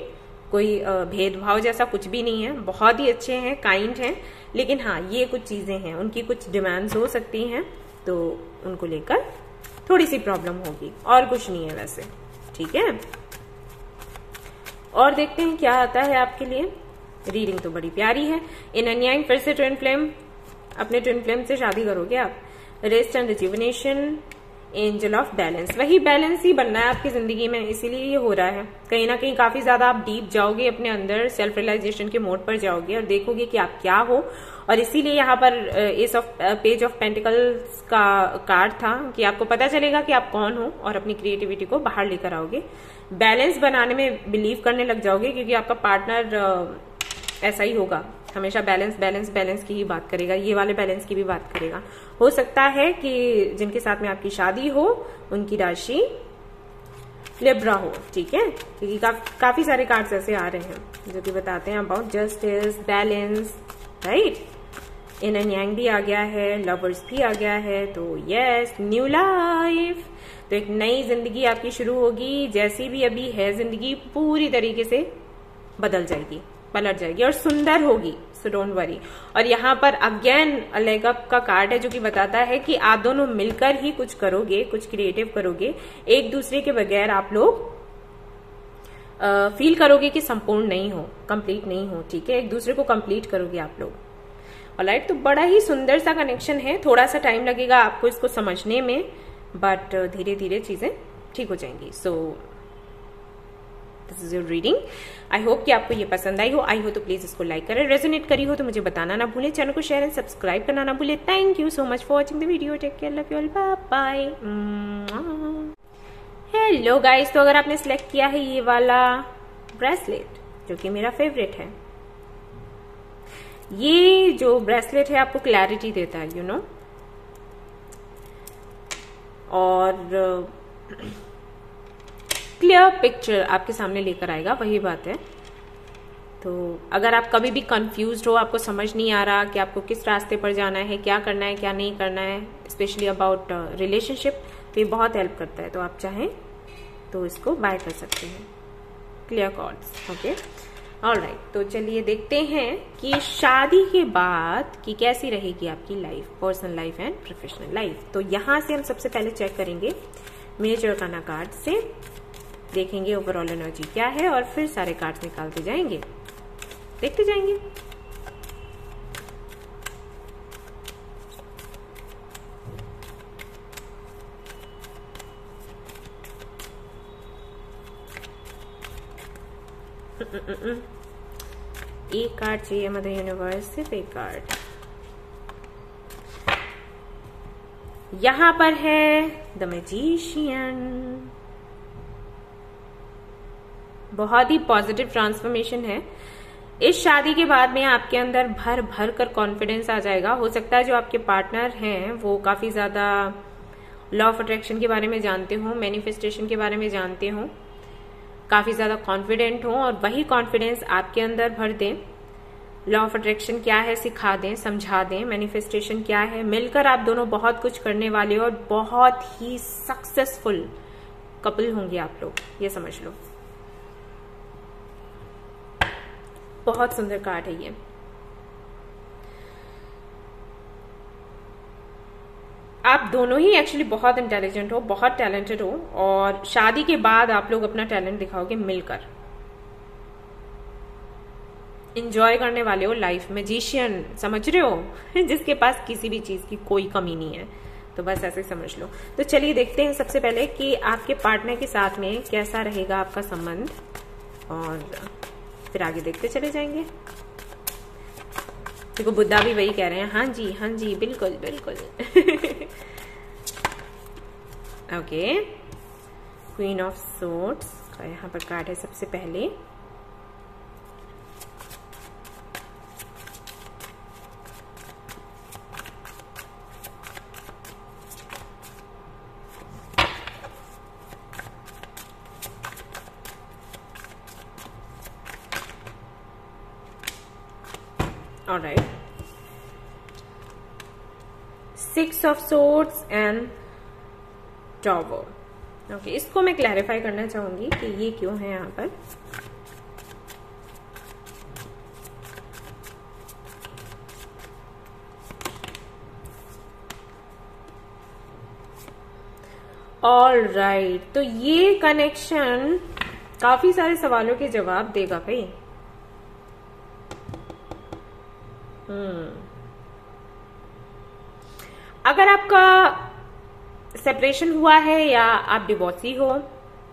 कोई भेदभाव जैसा कुछ भी नहीं है, बहुत ही अच्छे हैं, काइंड हैं। लेकिन हाँ, ये कुछ चीजें हैं, उनकी कुछ डिमांड्स हो सकती हैं, तो उनको लेकर थोड़ी सी प्रॉब्लम होगी, और कुछ नहीं है वैसे, ठीक है। और देखते हैं क्या आता है आपके लिए। रीडिंग तो बड़ी प्यारी है। इन एंड यांग, फिर से ट्विन फ्लेम, अपने ट्विन फ्लेम से शादी करोगे आप। Rest and rejuvenation, angel of balance, वही बैलेंस ही बनना है आपकी जिंदगी में, इसीलिए ये हो रहा है। कहीं ना कहीं काफी ज्यादा आप डीप जाओगे अपने अंदर, सेल्फ रियलाइजेशन के मोड पर जाओगे और देखोगे कि आप क्या हो। और इसीलिए यहाँ पर पेज ऑफ पेंटिकल्स का कार्ड था कि आपको पता चलेगा कि आप कौन हो और अपनी क्रिएटिविटी को बाहर लेकर आओगे। बैलेंस बनाने में बिलीव करने लग जाओगे, क्योंकि आपका पार्टनर ऐसा ही होगा, हमेशा बैलेंस बैलेंस बैलेंस की ही बात करेगा, ये वाले बैलेंस की भी बात करेगा। हो सकता है कि जिनके साथ में आपकी शादी हो उनकी राशि लिब्रा हो, ठीक है, क्योंकि काफी सारे कार्ड्स ऐसे आ रहे हैं जो कि बताते हैं about justice, balance, right. In and yang भी आ गया है, लवर्स भी आ गया है, तो यस, न्यू लाइफ, तो एक नई जिंदगी आपकी शुरू होगी। जैसी भी अभी है जिंदगी पूरी तरीके से बदल जाएगी, पलट जाएगी और सुंदर होगी, सो डोंट वरी। और यहाँ पर अगेन लेग अप का कार्ड है जो कि बताता है कि आप दोनों मिलकर ही कुछ करोगे, कुछ क्रिएटिव करोगे, एक दूसरे के बगैर आप लोग फील करोगे कि संपूर्ण नहीं हो, कंप्लीट नहीं हो, ठीक है, एक दूसरे को कंप्लीट करोगे आप लोग। ऑलराइट, तो बड़ा ही सुंदर सा कनेक्शन है। थोड़ा सा टाइम लगेगा आपको इसको समझने में, बट धीरे धीरे चीजें ठीक हो जाएंगी। So this is your reading. I hope कि आपको ये पसंद आई हो। आई हो तो प्लीज इसको लाइक करें, रेजोनेट करी हो तो मुझे बताना ना भूलें, चैनल को शेयर एंड सब्सक्राइब करना ना भूलें। Thank you so much for watching the video. Take care, love you all, bye bye. Hello guys, तो अगर आपने सिलेक्ट किया है ये वाला ब्रेसलेट जो कि मेरा फेवरेट है, ये जो ब्रेसलेट है आपको क्लैरिटी देता है, यू नो, और क्लियर पिक्चर आपके सामने लेकर आएगा, वही बात है। तो अगर आप कभी भी कंफ्यूज्ड हो, आपको समझ नहीं आ रहा कि आपको किस रास्ते पर जाना है, क्या करना है क्या नहीं करना है, स्पेशली अबाउट रिलेशनशिप, तो ये बहुत हेल्प करता है। तो आप चाहें तो इसको बाय कर सकते हैं, क्लियर कॉर्ड्स। ओके, ऑलराइट, तो चलिए देखते हैं कि शादी के बाद की कैसी रहेगी आपकी life, personal life and professional life. तो यहां से हम सबसे पहले चेक करेंगे मेजर अर्काना कार्ड से, देखेंगे ओवरऑल एनर्जी क्या है, और फिर सारे कार्ड्स निकालते जाएंगे, देखते जाएंगे। एक कार्ड चाहिए मदर यूनिवर्स, सिर्फ एक कार्ड। यहां पर है द मैजिशियन। बहुत ही पॉजिटिव ट्रांसफॉर्मेशन है। इस शादी के बाद में आपके अंदर भर भर कर कॉन्फिडेंस आ जाएगा। हो सकता है जो आपके पार्टनर हैं वो काफी ज्यादा लॉ ऑफ अट्रैक्शन के बारे में जानते हो, मैनिफेस्टेशन के बारे में जानते हो, काफी ज्यादा कॉन्फिडेंट हो, और वही कॉन्फिडेंस आपके अंदर भर दें। लॉ ऑफ अट्रैक्शन क्या है सिखा दें, समझा दें, मैनिफेस्टेशन क्या है। मिलकर आप दोनों बहुत कुछ करने वाले हो, और बहुत ही सक्सेसफुल कपल होंगे आप लोग, ये समझ लो। बहुत सुंदर कार्ड है ये। आप दोनों ही एक्चुअली बहुत इंटेलिजेंट हो, बहुत टैलेंटेड हो, और शादी के बाद आप लोग अपना टैलेंट दिखाओगे मिलकर। एंजॉय करने वाले हो लाइफ। मैजिशियन समझ रहे हो, जिसके पास किसी भी चीज की कोई कमी नहीं है, तो बस ऐसे समझ लो। तो चलिए देखते हैं सबसे पहले कि आपके पार्टनर के साथ में कैसा रहेगा आपका संबंध, और फिर आगे देखते चले जाएंगे। देखो बुद्धा भी वही कह रहे हैं, हाँ जी बिल्कुल बिल्कुल। ओके, क्वीन ऑफ सोर्ड्स का यहाँ पर कार्ड है सबसे पहले। Alright, 6 of Swords and Tower। Okay, इसको मैं क्लैरिफाई करना चाहूंगी कि ये क्यों है यहाँ पर। ऑलराइट, तो ये कनेक्शन काफी सारे सवालों के जवाब देगा भाई। अगर आपका सेपरेशन हुआ है या आप डिवोर्सी हो,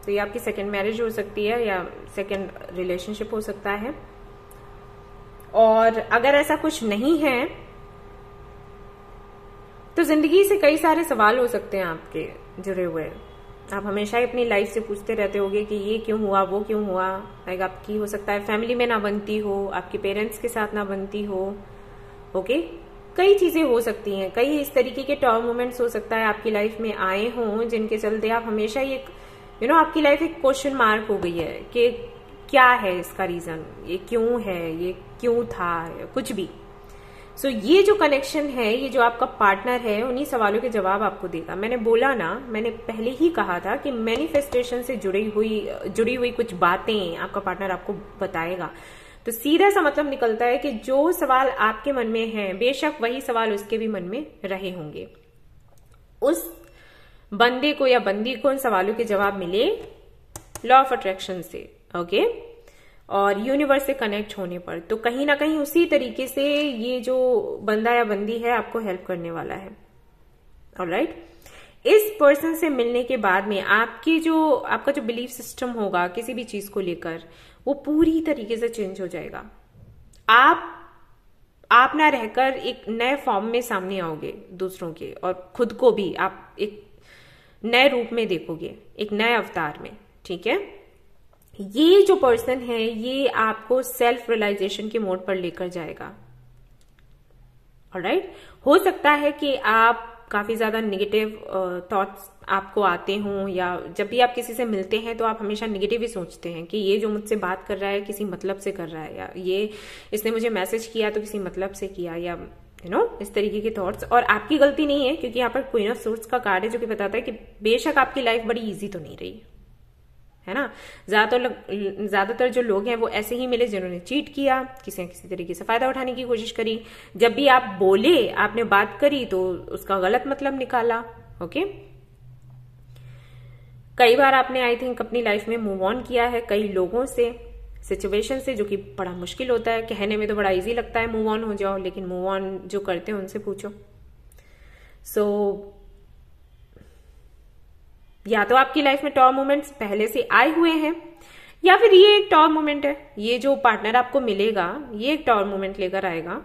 तो ये आपकी सेकंड मैरिज हो सकती है या सेकंड रिलेशनशिप हो सकता है। और अगर ऐसा कुछ नहीं है तो जिंदगी से कई सारे सवाल हो सकते हैं आपके जुड़े हुए। आप हमेशा ही अपनी लाइफ से पूछते रहते होगे कि ये क्यों हुआ, वो क्यों हुआ। लाइक आपकी हो सकता है फैमिली में ना बनती हो, आपके पेरेंट्स के साथ ना बनती हो। ओके, कई चीजें हो सकती हैं, कई इस तरीके के टर्म मोमेंट्स हो सकता है आपकी लाइफ में आए हों, जिनके चलते आप हमेशा ये आपकी लाइफ एक क्वेश्चन मार्क हो गई है कि क्या है इसका रीजन, ये क्यों है, ये क्यों था, कुछ भी। सो ये जो कनेक्शन है, ये जो आपका पार्टनर है, उन्हीं सवालों के जवाब आपको देगा। मैंने बोला ना, मैंने पहले ही कहा था कि मैनिफेस्टेशन से जुड़ी हुई कुछ बातें आपका पार्टनर आपको बताएगा। तो सीधा सा मतलब निकलता है कि जो सवाल आपके मन में है, बेशक वही सवाल उसके भी मन में रहे होंगे। उस बंदे को या बंदी को उन सवालों के जवाब मिले लॉ ऑफ अट्रैक्शन से, ओके, और यूनिवर्स से कनेक्ट होने पर। तो कहीं ना कहीं उसी तरीके से ये जो बंदा या बंदी है आपको हेल्प करने वाला है। ऑलराइट, इस पर्सन से मिलने के बाद में आपका जो बिलीफ सिस्टम होगा किसी भी चीज को लेकर, वो पूरी तरीके से चेंज हो जाएगा। आप ना रहकर एक नए फॉर्म में सामने आओगे दूसरों के, और खुद को भी आप एक नए रूप में देखोगे, एक नए अवतार में। ठीक है, ये जो पर्सन है ये आपको सेल्फ रियलाइजेशन के मोड पर लेकर जाएगा। ऑलराइट। हो सकता है कि आप काफी ज्यादा निगेटिव थॉट्स आपको आते हों, या जब भी आप किसी से मिलते हैं तो आप हमेशा निगेटिव ही सोचते हैं कि ये जो मुझसे बात कर रहा है किसी मतलब से कर रहा है, या ये इसने मुझे मैसेज किया तो किसी मतलब से किया, या इस तरीके के थॉट्स। और आपकी गलती नहीं है, क्योंकि यहाँ पर क्वीन ऑफ सोर्ड्स का कार्ड है जो कि बताता है कि बेशक आपकी लाइफ बड़ी इजी तो नहीं रही है ना। ज्यादातर जो लोग हैं वो ऐसे ही मिले जिन्होंने चीट किया, किसी न किसी तरीके से फायदा उठाने की कोशिश करी। जब भी आप बोले, आपने बात करी तो उसका गलत मतलब निकाला। ओके, कई बार आपने आई थिंक अपनी लाइफ में मूव ऑन किया है कई लोगों से, सिचुएशन से, जो कि बड़ा मुश्किल होता है। कहने में तो बड़ा इजी लगता है मूव ऑन हो जाओ, लेकिन मूव ऑन जो करते हैं उनसे पूछो। या तो आपकी लाइफ में टॉप मोमेंट्स पहले से आए हुए हैं, या फिर ये एक टॉप मोमेंट है। ये जो पार्टनर आपको मिलेगा ये एक टॉप मोमेंट लेकर आएगा।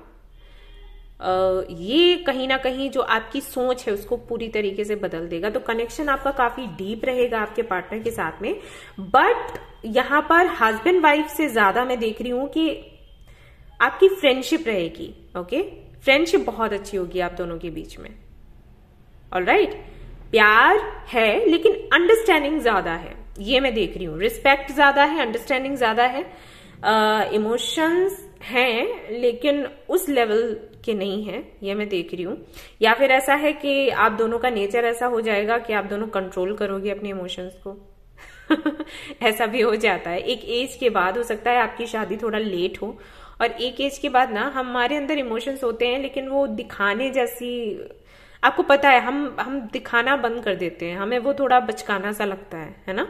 ये कहीं ना कहीं जो आपकी सोच है उसको पूरी तरीके से बदल देगा। तो कनेक्शन आपका काफी डीप रहेगा आपके पार्टनर के साथ में। बट यहां पर हस्बैंड वाइफ से ज्यादा मैं देख रही हूं कि आपकी फ्रेंडशिप रहेगी। ओके, फ्रेंडशिप बहुत अच्छी होगी आप दोनों के बीच में। ऑलराइट, प्यार है लेकिन अंडरस्टैंडिंग ज्यादा है, ये मैं देख रही हूं। रिस्पेक्ट ज्यादा है, अंडरस्टैंडिंग ज्यादा है, इमोशंस हैं लेकिन उस लेवल के नहीं है, ये मैं देख रही हूं। या फिर ऐसा है कि आप दोनों का नेचर ऐसा हो जाएगा कि आप दोनों कंट्रोल करोगे अपने इमोशंस को। ऐसा भी हो जाता है एक एज के बाद। हो सकता है आपकी शादी थोड़ा लेट हो, और एक एज के बाद ना हमारे अंदर इमोशंस होते हैं लेकिन वो दिखाने जैसी, आपको पता है, हम दिखाना बंद कर देते हैं, हमें वो थोड़ा बचकाना सा लगता है ना।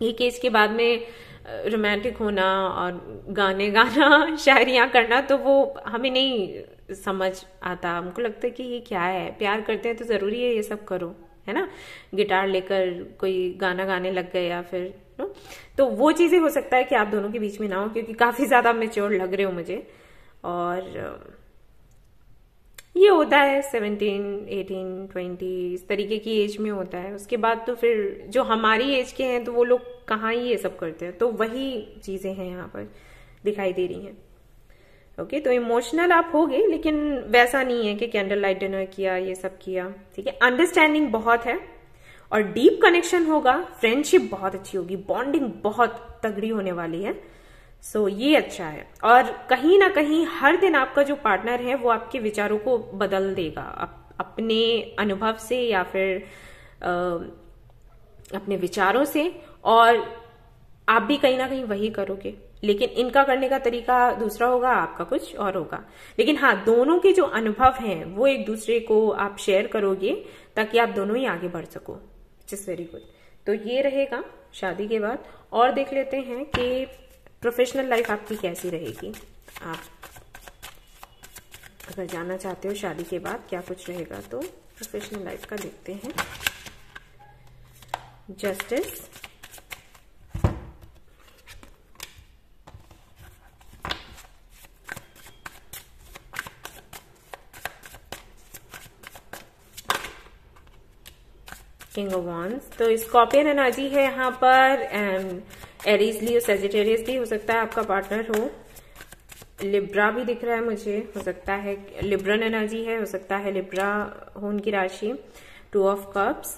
एक एज के बाद में रोमांटिक होना और गाने गाना, शायरियां करना, तो वो हमें नहीं समझ आता। हमको लगता है कि ये क्या है, प्यार करते हैं तो जरूरी है ये सब करो, है ना। गिटार लेकर कोई गाना गाने लग गए या फिर तो वो चीजें हो सकता है कि आप दोनों के बीच में ना हो, क्योंकि काफी ज्यादा मैच्योर लग रहे हो मुझे। और ये होता है 17, 18, 20 इस तरीके की एज में होता है। उसके बाद तो फिर जो हमारी एज के हैं तो वो लोग कहाँ ही ये सब करते हैं। तो वही चीजें हैं यहाँ पर दिखाई दे रही हैं। ओके, तो इमोशनल आप होगे लेकिन वैसा नहीं है कि कैंडल लाइट डिनर किया, ये सब किया। ठीक है, अंडरस्टैंडिंग बहुत है और डीप कनेक्शन होगा, फ्रेंडशिप बहुत अच्छी होगी, बॉन्डिंग बहुत तगड़ी होने वाली है। सो ये अच्छा है। और कहीं ना कहीं हर दिन आपका जो पार्टनर है वो आपके विचारों को बदल देगा, अपने अनुभव से या फिर अपने विचारों से, और आप भी कहीं ना कहीं वही करोगे। लेकिन इनका करने का तरीका दूसरा होगा, आपका कुछ और होगा। लेकिन हाँ, दोनों के जो अनुभव हैं वो एक दूसरे को आप शेयर करोगे ताकि आप दोनों ही आगे बढ़ सको, विच इज वेरी गुड। तो ये रहेगा शादी के बाद। और देख लेते हैं कि प्रोफेशनल लाइफ आपकी कैसी रहेगी। आप अगर जानना चाहते हो शादी के बाद क्या कुछ रहेगा तो प्रोफेशनल लाइफ का देखते हैं। Justice, king of wands. तो स्कॉर्पियन एनर्जी है यहाँ पर, एंड एरीज लियो सेजिटेरियस भी हो सकता है आपका पार्टनर हो। लिब्रा भी दिख रहा है मुझे, हो सकता है लिब्रन एनर्जी है, हो सकता है लिब्रा हो उनकी राशि। 2 of cups,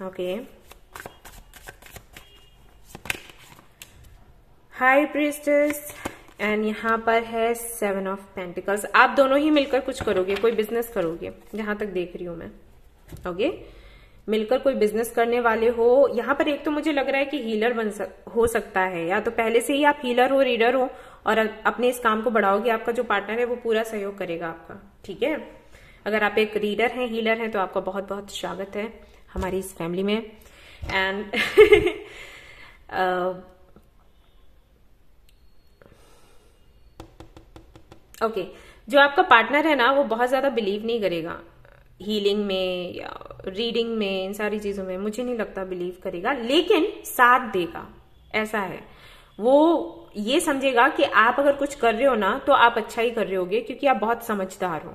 okay. High priestess, and यहाँ पर है 7 ऑफ पेंटिकल्स। आप दोनों ही मिलकर कुछ करोगे, कोई बिजनेस करोगे, जहां तक देख रही हूं मैं। ओके, मिलकर कोई बिजनेस करने वाले हो। यहाँ पर एक तो मुझे लग रहा है कि हीलर हो सकता है, या तो पहले से ही आप हीलर हो, रीडर हो, और अपने इस काम को बढ़ाओगे। आपका जो पार्टनर है वो पूरा सहयोग करेगा आपका। ठीक है, अगर आप एक रीडर हैं, हीलर हैं, तो आपका बहुत बहुत स्वागत है हमारी इस फैमिली में। एंड ओके, जो आपका पार्टनर है ना वो बहुत ज्यादा बिलीव नहीं करेगा हीलिंग में या रीडिंग में, इन सारी चीजों में मुझे नहीं लगता बिलीव करेगा, लेकिन साथ देगा। ऐसा है, वो ये समझेगा कि आप अगर कुछ कर रहे हो ना तो आप अच्छा ही कर रहे होगे क्योंकि आप बहुत समझदार हो,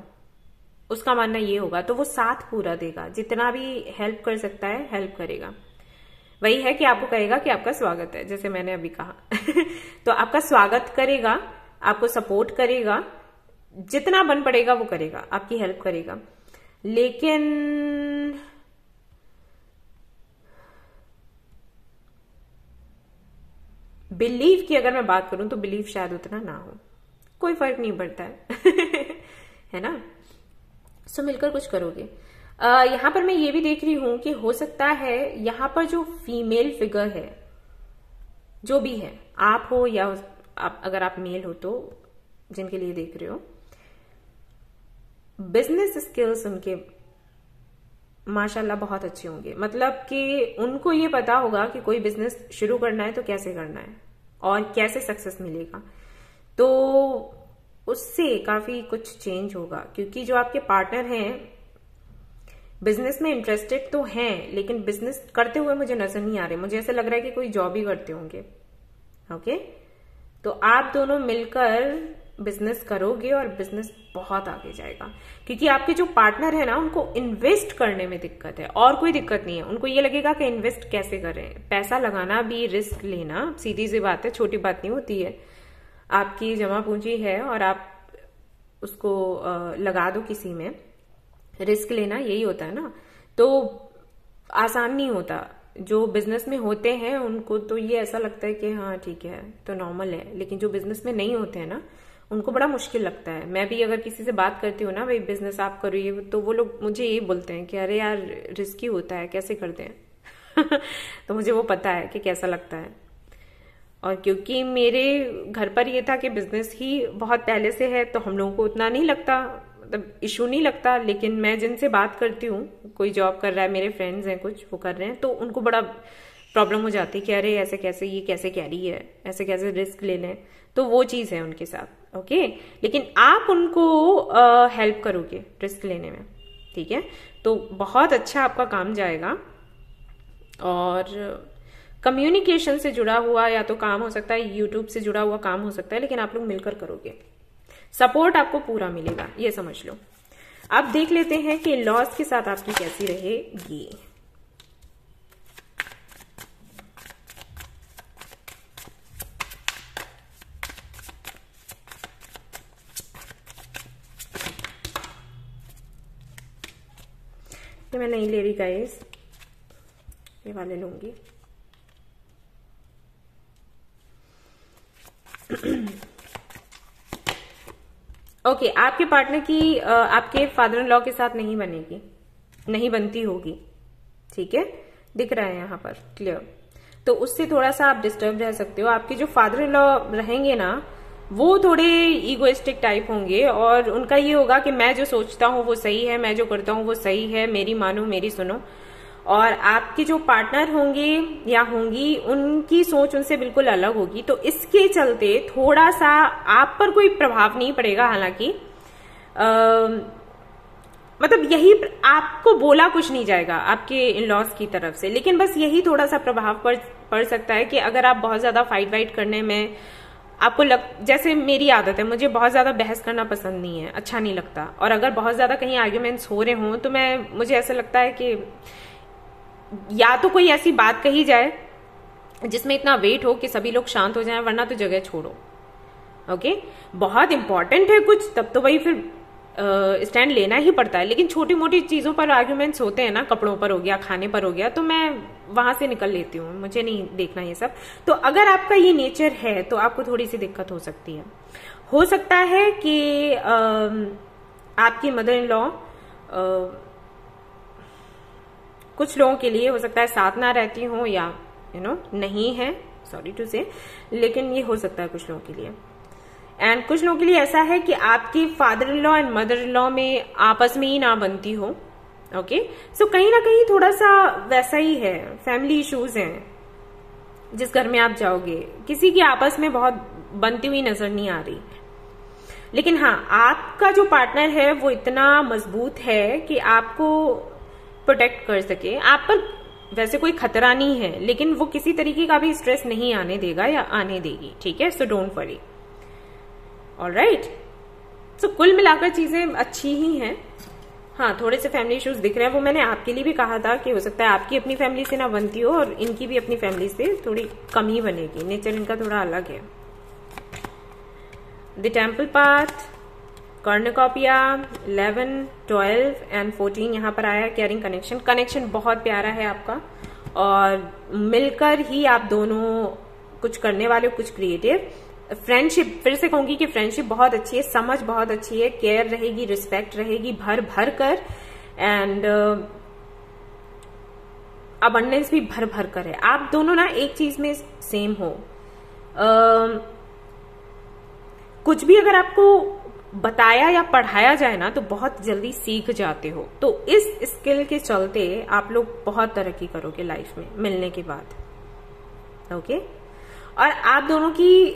उसका मानना ये होगा। तो वो साथ पूरा देगा, जितना भी हेल्प कर सकता है हेल्प करेगा। वही है कि आपको कहेगा कि आपका स्वागत है, जैसे मैंने अभी कहा। तो आपका स्वागत करेगा, आपको सपोर्ट करेगा, जितना बन पड़ेगा वो करेगा, आपकी हेल्प करेगा। लेकिन बिलीव की अगर मैं बात करूं तो बिलीव शायद उतना ना हो, कोई फर्क नहीं पड़ता है है ना। सो मिलकर कुछ करोगे। यहां पर मैं ये भी देख रही हूं कि हो सकता है यहां पर जो फीमेल फिगर है, जो भी है, आप हो या अगर आप मेल हो तो जिनके लिए देख रहे हो, बिजनेस स्किल्स उनके माशाल्लाह बहुत अच्छे होंगे। मतलब कि उनको ये पता होगा कि कोई बिजनेस शुरू करना है तो कैसे करना है और कैसे सक्सेस मिलेगा। तो उससे काफी कुछ चेंज होगा, क्योंकि जो आपके पार्टनर हैं बिजनेस में इंटरेस्टेड तो हैं, लेकिन बिजनेस करते हुए मुझे नजर नहीं आ रहे। मुझे ऐसा लग रहा है कि कोई जॉब ही करते होंगे। ओके, तो आप दोनों मिलकर बिजनेस करोगे और बिजनेस बहुत आगे जाएगा, क्योंकि आपके जो पार्टनर है ना उनको इन्वेस्ट करने में दिक्कत है और कोई दिक्कत नहीं है। उनको ये लगेगा कि इन्वेस्ट कैसे करें। पैसा लगाना भी, रिस्क लेना सीधी सी बात है, छोटी बात नहीं होती है। आपकी जमा पूंजी है और आप उसको लगा दो किसी में, रिस्क लेना यही होता है ना। तो आसान नहीं होता। जो बिजनेस में होते हैं उनको तो ये ऐसा लगता है कि हाँ ठीक है तो नॉर्मल है, लेकिन जो बिजनेस में नहीं होते हैं ना उनको बड़ा मुश्किल लगता है। मैं भी अगर किसी से बात करती हूँ ना, भाई बिजनेस आप करो, तो वो लोग मुझे ये बोलते हैं कि अरे यार रिस्की होता है, कैसे करते हैं तो मुझे वो पता है कि कैसा लगता है। और क्योंकि मेरे घर पर ये था कि बिजनेस ही बहुत पहले से है तो हम लोगों को उतना नहीं लगता, मतलब इशू नहीं लगता। लेकिन मैं जिनसे बात करती हूँ, कोई जॉब कर रहा है, मेरे फ्रेंड्स हैं कुछ, वो कर रहे हैं, तो उनको बड़ा प्रॉब्लम हो जाती है कि अरे ऐसे कैसे, ये कैसे कैरी है, ऐसे कैसे रिस्क ले लें। तो वो चीज है उनके साथ। ओके, लेकिन आप उनको हेल्प करोगे रिस्क लेने में, ठीक है, तो बहुत अच्छा आपका काम जाएगा। और कम्युनिकेशन से जुड़ा हुआ या तो काम हो सकता है, यूट्यूब से जुड़ा हुआ काम हो सकता है, लेकिन आप लोग मिलकर करोगे, सपोर्ट आपको पूरा मिलेगा, ये समझ लो। अब देख लेते हैं कि लॉस के साथ आपकी कैसी रहेगी। ये मैं नहीं ले रही गाइस, ये वाले लूंगी। ओके, आपके पार्टनर की आपके फादर इन लॉ के साथ नहीं बनेगी, नहीं बनती होगी, ठीक है, दिख रहा है यहाँ पर क्लियर। तो उससे थोड़ा सा आप डिस्टर्ब रह सकते हो। आपके जो फादर इन लॉ रहेंगे ना वो थोड़े ईगोइस्टिक टाइप होंगे और उनका ये होगा कि मैं जो सोचता हूँ वो सही है, मैं जो करता हूँ वो सही है, मेरी मानो मेरी सुनो। और आपके जो पार्टनर होंगे या होंगी उनकी सोच उनसे बिल्कुल अलग होगी। तो इसके चलते थोड़ा सा आप पर कोई प्रभाव नहीं पड़ेगा, हालांकि मतलब यही आपको बोला कुछ नहीं जाएगा आपके इन लॉज की तरफ से, लेकिन बस यही थोड़ा सा प्रभाव पड़ सकता है कि अगर आप बहुत ज्यादा फाइट वाइट करने में आपको जैसे मेरी आदत है, मुझे बहुत ज्यादा बहस करना पसंद नहीं है, अच्छा नहीं लगता। और अगर बहुत ज्यादा कहीं आर्ग्यूमेंट्स हो रहे हों तो मुझे ऐसा लगता है कि या तो कोई ऐसी बात कही जाए जिसमें इतना वेट हो कि सभी लोग शांत हो जाएं, वरना तो जगह छोड़ो। ओके, बहुत इंपॉर्टेंट है कुछ तब तो भाई फिर स्टैंड लेना ही पड़ता है, लेकिन छोटी मोटी चीजों पर आर्ग्यूमेंट्स होते हैं ना, कपड़ों पर हो गया, खाने पर हो गया, तो मैं वहां से निकल लेती हूँ, मुझे नहीं देखना ये सब। तो अगर आपका ये नेचर है तो आपको थोड़ी सी दिक्कत हो सकती है। हो सकता है कि आपकी मदर इन लॉ कुछ लोगों के लिए हो सकता है साथ ना रहती हो या नहीं है, सॉरी टू से, लेकिन ये हो सकता है कुछ लोगों के लिए। एंड कुछ लोगों के लिए ऐसा है कि आपकी father in law and mother in law में आपस में ही ना बनती हो। ओके, सो कहीं ना कहीं थोड़ा सा वैसा ही है, फैमिली इश्यूज हैं। जिस घर में आप जाओगे किसी की आपस में बहुत बनती हुई नजर नहीं आ रही, लेकिन हाँ आपका जो पार्टनर है वो इतना मजबूत है कि आपको प्रोटेक्ट कर सके। आप पर वैसे कोई खतरा नहीं है, लेकिन वो किसी तरीके का भी स्ट्रेस नहीं आने देगा या आने देगी, ठीक है, सो डोंट वरी। ऑलराइट, सो कुल मिलाकर चीजें अच्छी ही हैं। हाँ, थोड़े से फैमिली इश्यूज दिख रहे हैं, वो मैंने आपके लिए भी कहा था कि हो सकता है आपकी अपनी फैमिली से ना बनती हो और इनकी भी अपनी फैमिली से थोड़ी कम ही बनेगी, नेचर इनका थोड़ा अलग है। The temple path, cornucopia 11, 12 and 14 यहाँ पर आया केयरिंग कनेक्शन। कनेक्शन बहुत प्यारा है आपका और मिलकर ही आप दोनों कुछ करने वाले हो, कुछ क्रिएटिव। फ्रेंडशिप, फिर से कहूंगी कि फ्रेंडशिप बहुत अच्छी है, समझ बहुत अच्छी है, केयर रहेगी, रिस्पेक्ट रहेगी भर भर कर, एंड अबंडेंस भी भर भर कर है। आप दोनों ना एक चीज में सेम हो। कुछ भी अगर आपको बताया या पढ़ाया जाए ना तो बहुत जल्दी सीख जाते हो। तो इस स्किल के चलते आप लोग बहुत तरक्की करोगे लाइफ में मिलने के बाद। ओके, और आप दोनों की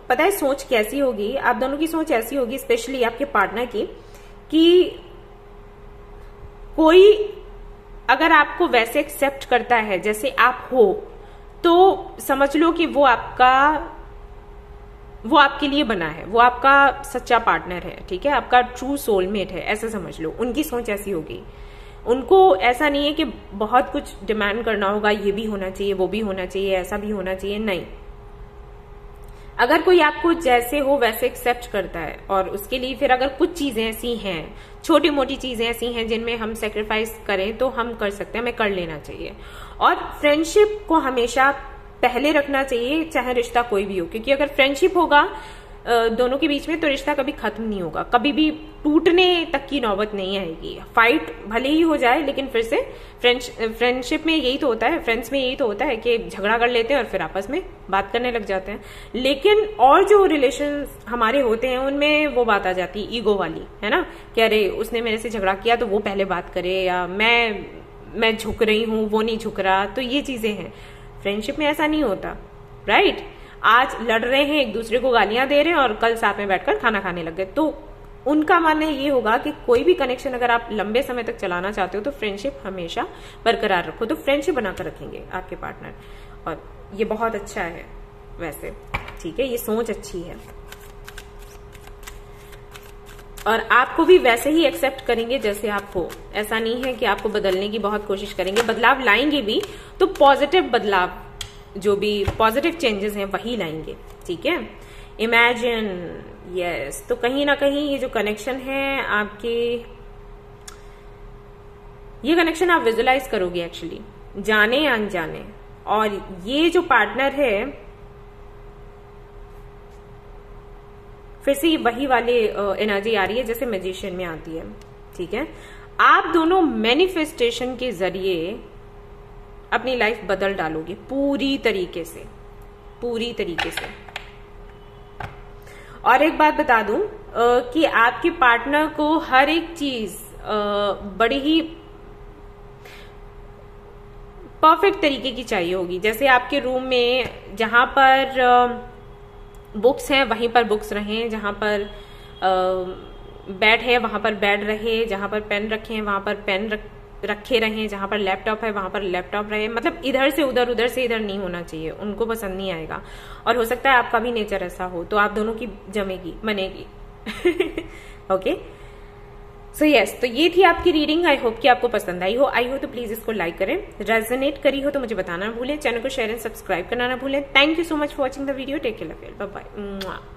पता है सोच कैसी होगी? आप दोनों की सोच ऐसी होगी, स्पेशली आपके पार्टनर की, कि कोई अगर आपको वैसे एक्सेप्ट करता है जैसे आप हो, तो समझ लो कि वो आपके लिए बना है, वो आपका सच्चा पार्टनर है, ठीक है, आपका ट्रू सोलमेट है, ऐसा समझ लो। उनकी सोच ऐसी होगी। उनको ऐसा नहीं है कि बहुत कुछ डिमांड करना होगा, ये भी होना चाहिए, वो भी होना चाहिए, ऐसा भी होना चाहिए, नहीं। अगर कोई आपको जैसे हो वैसे एक्सेप्ट करता है, और उसके लिए फिर अगर कुछ चीजें ऐसी हैं, छोटी मोटी चीजें ऐसी हैं जिनमें हम सेक्रीफाइस करें तो हम कर सकते हैं, हमें कर लेना चाहिए। और फ्रेंडशिप को हमेशा पहले रखना चाहिए, चाहे रिश्ता कोई भी हो, क्योंकि अगर फ्रेंडशिप होगा दोनों के बीच में तो रिश्ता कभी खत्म नहीं होगा, कभी भी टूटने तक की नौबत नहीं आएगी। फाइट भले ही हो जाए, लेकिन फिर से फ्रेंडशिप में यही तो होता है, फ्रेंड्स में यही तो होता है कि झगड़ा कर लेते हैं और फिर आपस में बात करने लग जाते हैं। लेकिन और जो रिलेशन हमारे होते हैं उनमें वो बात आ जाती है ईगो वाली, है ना, कि अरे उसने मेरे से झगड़ा किया तो वो पहले बात करे, या मैं झुक रही हूं वो नहीं झुक रहा। तो ये चीजें हैं। फ्रेंडशिप में ऐसा नहीं होता, राइट? आज लड़ रहे हैं, एक दूसरे को गालियां दे रहे हैं, और कल साथ में बैठकर खाना खाने लग गए। तो उनका मानना ये होगा कि कोई भी कनेक्शन अगर आप लंबे समय तक चलाना चाहते हो तो फ्रेंडशिप हमेशा बरकरार रखो। तो फ्रेंडशिप बनाकर रखेंगे आपके पार्टनर, और ये बहुत अच्छा है वैसे, ठीक है, ये सोच अच्छी है। और आपको भी वैसे ही एक्सेप्ट करेंगे जैसे आप हो। ऐसा नहीं है कि आपको बदलने की बहुत कोशिश करेंगे, बदलाव लाएंगे भी तो पॉजिटिव बदलाव, जो भी पॉजिटिव चेंजेस हैं वही लाएंगे, ठीक है। इमेजिन, यस, तो कहीं ना कहीं ये जो कनेक्शन है आपके, ये कनेक्शन आप विजुलाइज करोगे एक्चुअली, जाने या अनजाने। और ये जो पार्टनर है, फिर से ये वही वाली एनर्जी आ रही है जैसे मैजिशियन में आती है, ठीक है। आप दोनों मैनिफेस्टेशन के जरिए अपनी लाइफ बदल डालोगे पूरी तरीके से, पूरी तरीके से। और एक बात बता दूं कि आपके पार्टनर को हर एक चीज बड़ी ही परफेक्ट तरीके की चाहिए होगी। जैसे आपके रूम में जहां पर बुक्स हैं वहीं पर बुक्स रहें, जहां पर बेड है वहां पर बेड रहे, जहां पर पेन रखे हैं वहां पर पेन रखे रहे, जहां पर लैपटॉप है वहां पर लैपटॉप रहे। मतलब इधर से उधर, उधर से इधर नहीं होना चाहिए, उनको पसंद नहीं आएगा। और हो सकता है आपका भी नेचर ऐसा हो, तो आप दोनों की जमेगी, बनेगी। ओके, सो यस, तो ये थी आपकी रीडिंग। आई होप कि आपको पसंद आई हो। आई हो तो प्लीज इसको लाइक करें, रेजोनेट करी हो तो मुझे बताना ना भूलें, चैनल को शेयर एंड सब्सक्राइब करना ना भूलें। Thank you so much for watching the video. Take care, bye bye.